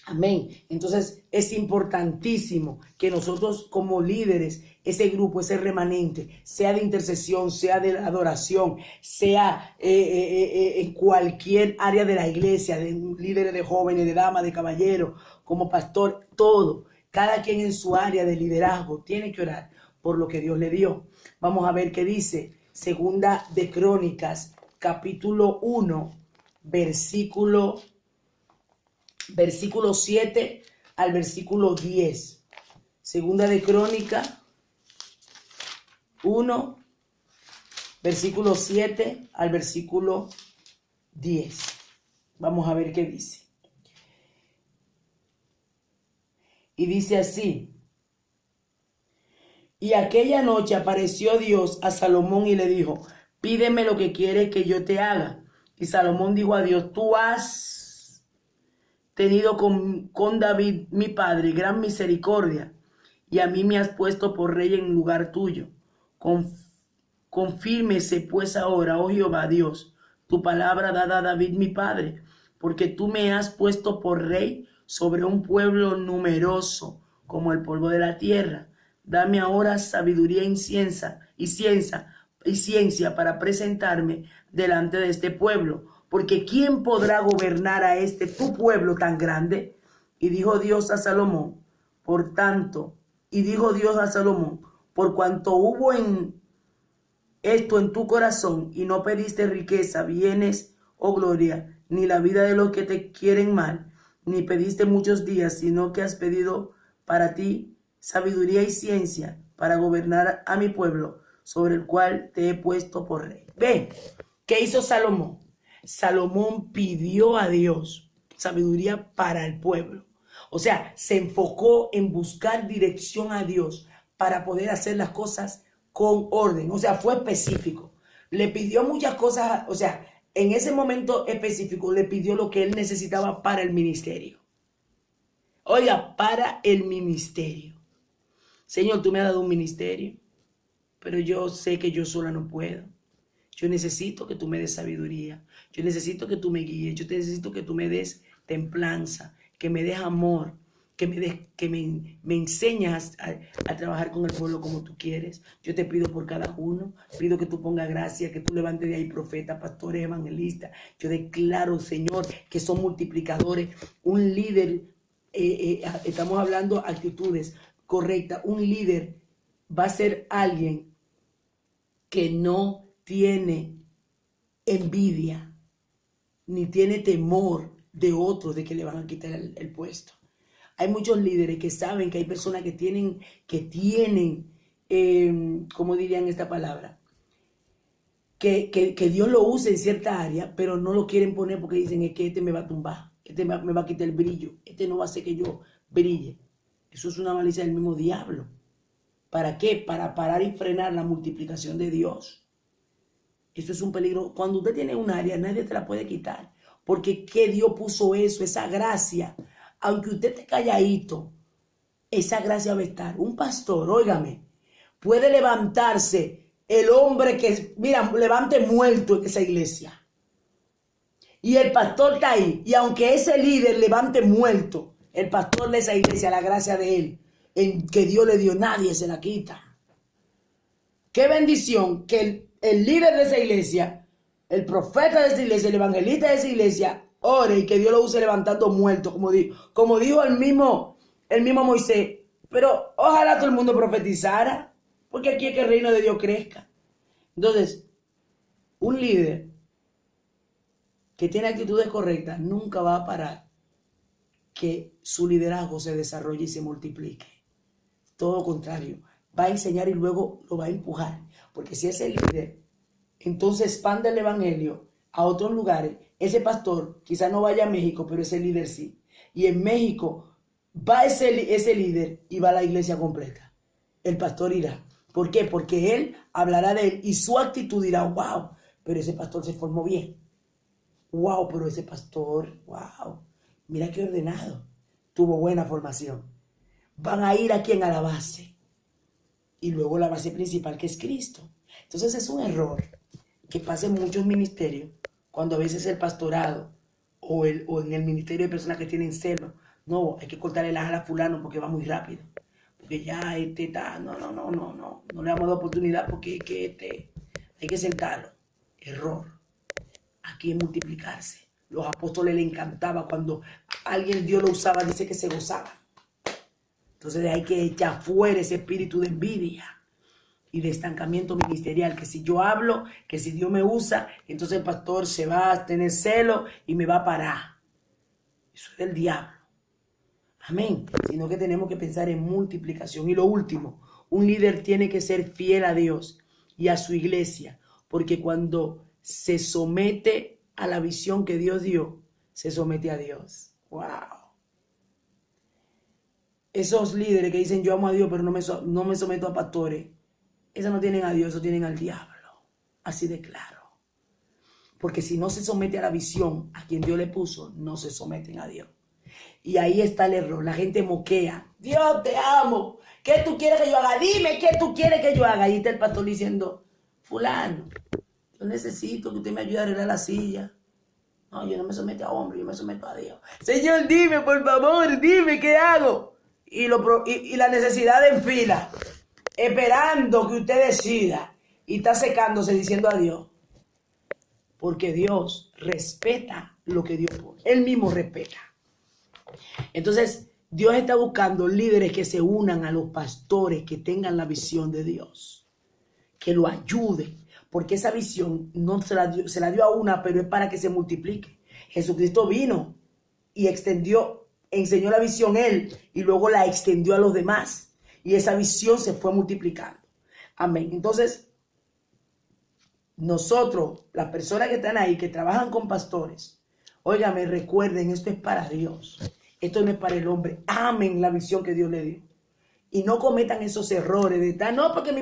Amén. Entonces es importantísimo que nosotros como líderes, ese grupo, ese remanente, sea de intercesión, sea de adoración, sea en cualquier área de la iglesia, de líderes de jóvenes, de damas, de caballeros, como pastor, todo. Cada quien en su área de liderazgo tiene que orar por lo que Dios le dio. Vamos a ver qué dice Segunda de Crónicas, capítulo 1, versículo 7 al versículo 10. Segunda de Crónicas 1, versículo 7 al versículo 10. Vamos a ver qué dice. Y dice así: y aquella noche apareció Dios a Salomón y le dijo: pídeme lo que quieres que yo te haga. Y Salomón dijo a Dios: tú has tenido con David mi padre gran misericordia, y a mí me has puesto por rey en lugar tuyo. Confírmese pues ahora, oh Jehová Dios, tu palabra dada a David mi padre, porque tú me has puesto por rey sobre un pueblo numeroso como el polvo de la tierra. Dame ahora sabiduría y ciencia para presentarme delante de este pueblo, porque ¿quién podrá gobernar a este tu pueblo tan grande? Y dijo Dios a Salomón, por cuanto hubo en esto en tu corazón, y no pediste riqueza, bienes o gloria, ni la vida de los que te quieren mal, ni pediste muchos días, sino que has pedido para ti sabiduría y ciencia para gobernar a mi pueblo, sobre el cual te he puesto por rey. Ven, ¿qué hizo Salomón? Salomón pidió a Dios sabiduría para el pueblo. O sea, se enfocó en buscar dirección a Dios para poder hacer las cosas con orden. O sea, fue específico. Le pidió muchas cosas, o sea, en ese momento específico le pidió lo que él necesitaba para el ministerio. Oiga, para el ministerio. Señor, tú me has dado un ministerio, pero yo sé que yo sola no puedo. Yo necesito que tú me des sabiduría. Yo necesito que tú me guíes. Yo necesito que tú me des templanza, que me des amor, que me enseñas a trabajar con el pueblo como tú quieres. Yo te pido por cada uno, pido que tú pongas gracia, que tú levantes de ahí profetas, pastores, evangelistas. Yo declaro, Señor, que son multiplicadores. Un líder, estamos hablando actitudes correctas. Un líder va a ser alguien que no tiene envidia, ni tiene temor de otros de que le van a quitar el puesto. Hay muchos líderes que saben que hay personas que tienen, ¿cómo dirían esta palabra? Que Dios lo use en cierta área, pero no lo quieren poner porque dicen, es que este me va a tumbar, me va a quitar el brillo, este no va a hacer que yo brille. Eso es una malicia del mismo diablo. ¿Para qué? Para parar y frenar la multiplicación de Dios. Eso es un peligro. Cuando usted tiene un área, nadie te la puede quitar. Porque ¿qué Dios puso eso? Esa gracia. Aunque usted esté calladito, esa gracia va a estar. Un pastor, óigame, puede levantarse el hombre que, mira, levante muerto en esa iglesia. Y el pastor está ahí. Y aunque ese líder levante muerto, el pastor de esa iglesia, la gracia de él, en que Dios le dio, nadie se la quita. Qué bendición que el líder de esa iglesia, el profeta de esa iglesia, el evangelista de esa iglesia, ore y que Dios lo use levantando muertos, como dijo el mismo Moisés. Pero ojalá todo el mundo profetizara, porque aquí es que el reino de Dios crezca. Entonces, un líder que tiene actitudes correctas nunca va a parar que su liderazgo se desarrolle y se multiplique. Todo lo contrario, va a enseñar y luego lo va a empujar. Porque si ese líder entonces expande el evangelio a otros lugares, ese pastor quizás no vaya a México, pero ese líder sí. Y en México va ese líder y va la iglesia completa. El pastor irá. ¿Por qué? Porque él hablará de él y su actitud dirá, wow, pero ese pastor se formó bien. Wow, pero ese pastor, wow, mira qué ordenado. Tuvo buena formación. Van a ir a quien, a la base. Y luego la base principal, que es Cristo. Entonces es un error que pasa en muchos ministerios, cuando a veces el pastorado o en el ministerio de personas que tienen celo, no, hay que cortarle las alas a fulano porque va muy rápido. Porque ya está, no le damos la oportunidad porque hay que sentarlo. Error. Aquí es multiplicarse. Los apóstoles le encantaba cuando alguien Dios lo usaba, dice que se gozaba. Entonces hay que echar fuera ese espíritu de envidia. y de estancamiento ministerial, que si yo hablo, que si Dios me usa, entonces el pastor se va a tener celo y me va a parar. Eso es del diablo. Amén. Sino que tenemos que pensar en multiplicación. Y lo último, un líder tiene que ser fiel a Dios y a su iglesia, porque cuando se somete a la visión que Dios dio, se somete a Dios. ¡Wow! Esos líderes que dicen yo amo a Dios, pero no me someto a pastores, esos no tienen a Dios, esos tienen al diablo. Así de claro. Porque si no se somete a la visión a quien Dios le puso, no se someten a Dios. Y ahí está el error. La gente moquea. Dios te amo. ¿Qué tú quieres que yo haga? Dime qué tú quieres que yo haga. Y está el pastor diciendo, fulano, yo necesito que usted me ayude a arreglar la silla. No, yo no me someto a hombre, yo me someto a Dios. Señor, dime, por favor, dime qué hago. Y la necesidad en fila, esperando que usted decida. Y está secándose diciendo a Dios. Porque Dios respeta lo que Dios pone. Él mismo respeta. Entonces, Dios está buscando líderes que se unan a los pastores, que tengan la visión de Dios, que lo ayuden, porque esa visión no se la dio a una, pero es para que se multiplique. Jesucristo vino y enseñó la visión él, y luego la extendió a los demás, y esa visión se fue multiplicando. Amén. Entonces, nosotros, las personas que están ahí, que trabajan con pastores, óigame, recuerden, esto es para Dios. Esto no es para el hombre. Amen la visión que Dios le dio. Y no cometan esos errores de estar, no porque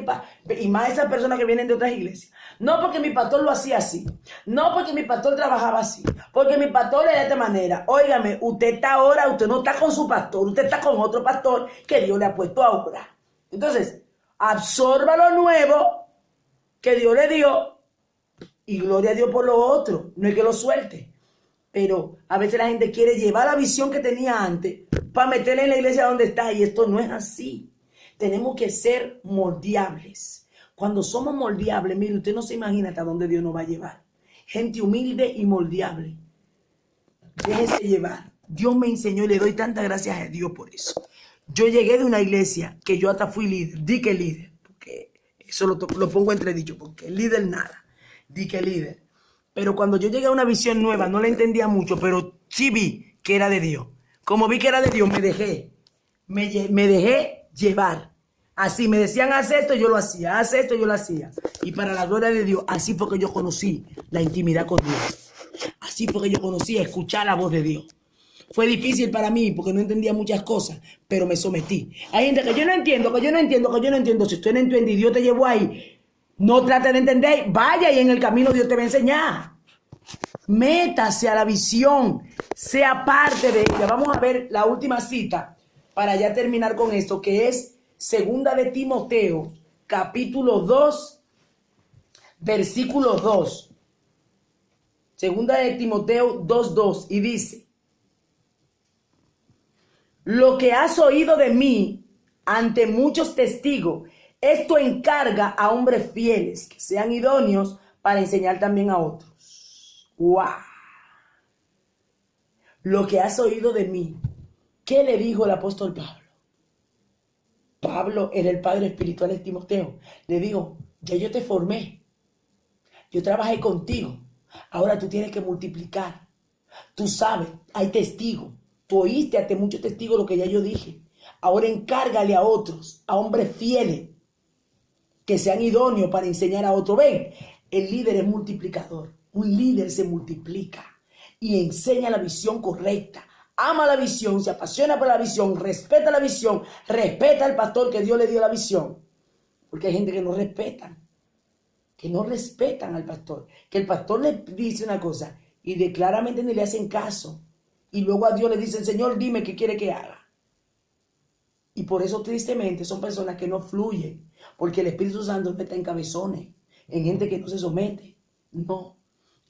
y más esas personas que vienen de otras iglesias, no porque mi pastor lo hacía así, no porque mi pastor trabajaba así, porque mi pastor era de esta manera. Óigame, usted está ahora, usted no está con su pastor, usted está con otro pastor que Dios le ha puesto ahora. Entonces, absorba lo nuevo que Dios le dio y gloria a Dios por lo otro. No es que lo suelte. Pero a veces la gente quiere llevar la visión que tenía antes para meterla en la iglesia donde está, y esto no es así. Tenemos que ser moldeables. Cuando somos moldeables, mire, usted no se imagina hasta dónde Dios nos va a llevar. Gente humilde y moldeable. Déjese llevar. Dios me enseñó y le doy tantas gracias a Dios por eso. Yo llegué de una iglesia que yo hasta fui líder. Di que líder, porque eso lo pongo entredicho, porque líder nada. Di que líder. Pero cuando yo llegué a una visión nueva, no la entendía mucho, pero sí vi que era de Dios. Como vi que era de Dios, me dejé llevar. Así me decían, haz esto, yo lo hacía, haz esto, yo lo hacía. Y para la gloria de Dios, así fue que yo conocí la intimidad con Dios. Así fue que yo conocí a escuchar la voz de Dios. Fue difícil para mí porque no entendía muchas cosas, pero me sometí. Hay gente que yo no entiendo. Si usted no entiende y Dios te llevó ahí, no trate de entender, vaya y en el camino Dios te va a enseñar. Métase a la visión, sea parte de ella. Vamos a ver la última cita para ya terminar con esto, que es Segunda de Timoteo, capítulo 2, versículo 2. Segunda de Timoteo 2:2, y dice: lo que has oído de mí ante muchos testigos, esto encarga a hombres fieles que sean idóneos para enseñar también a otros. ¡Wow! Lo que has oído de mí. ¿Qué le dijo el apóstol Pablo? Pablo era el padre espiritual de Timoteo. Le dijo, ya yo te formé. Yo trabajé contigo. Ahora tú tienes que multiplicar. Tú sabes, hay testigos. Tú oíste ante muchos testigos lo que ya yo dije. Ahora encárgale a otros, a hombres fieles, que sean idóneos para enseñar a otro. Ven, el líder es multiplicador. Un líder se multiplica y enseña la visión correcta. Ama la visión, se apasiona por la visión, respeta la visión, respeta al pastor que Dios le dio la visión. Porque hay gente que no respetan al pastor. Que el pastor le dice una cosa y claramente ni le hacen caso. Y luego a Dios le dicen, Señor, dime qué quiere que haga. Y por eso tristemente son personas que no fluyen. Porque el Espíritu Santo no está en cabezones, en gente que no se somete. No.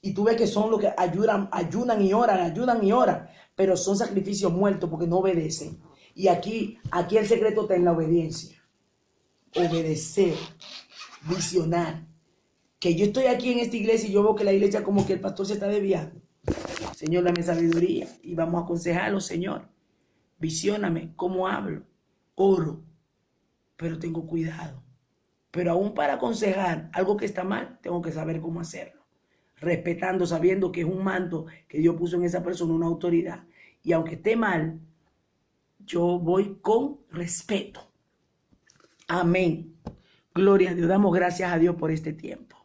Y tú ves que son los que ayunan y oran, pero son sacrificios muertos porque no obedecen. Y aquí el secreto está en la obediencia. Obedecer, visionar. Que yo estoy aquí en esta iglesia y yo veo que la iglesia como que el pastor se está desviando. Señor, dame sabiduría y vamos a aconsejarlo, Señor. Visióname cómo hablo, oro, pero tengo cuidado. Pero aún para aconsejar algo que está mal, tengo que saber cómo hacerlo. Respetando, sabiendo que es un manto que Dios puso en esa persona, una autoridad. Y aunque esté mal, yo voy con respeto. Amén. Gloria a Dios. Damos gracias a Dios por este tiempo.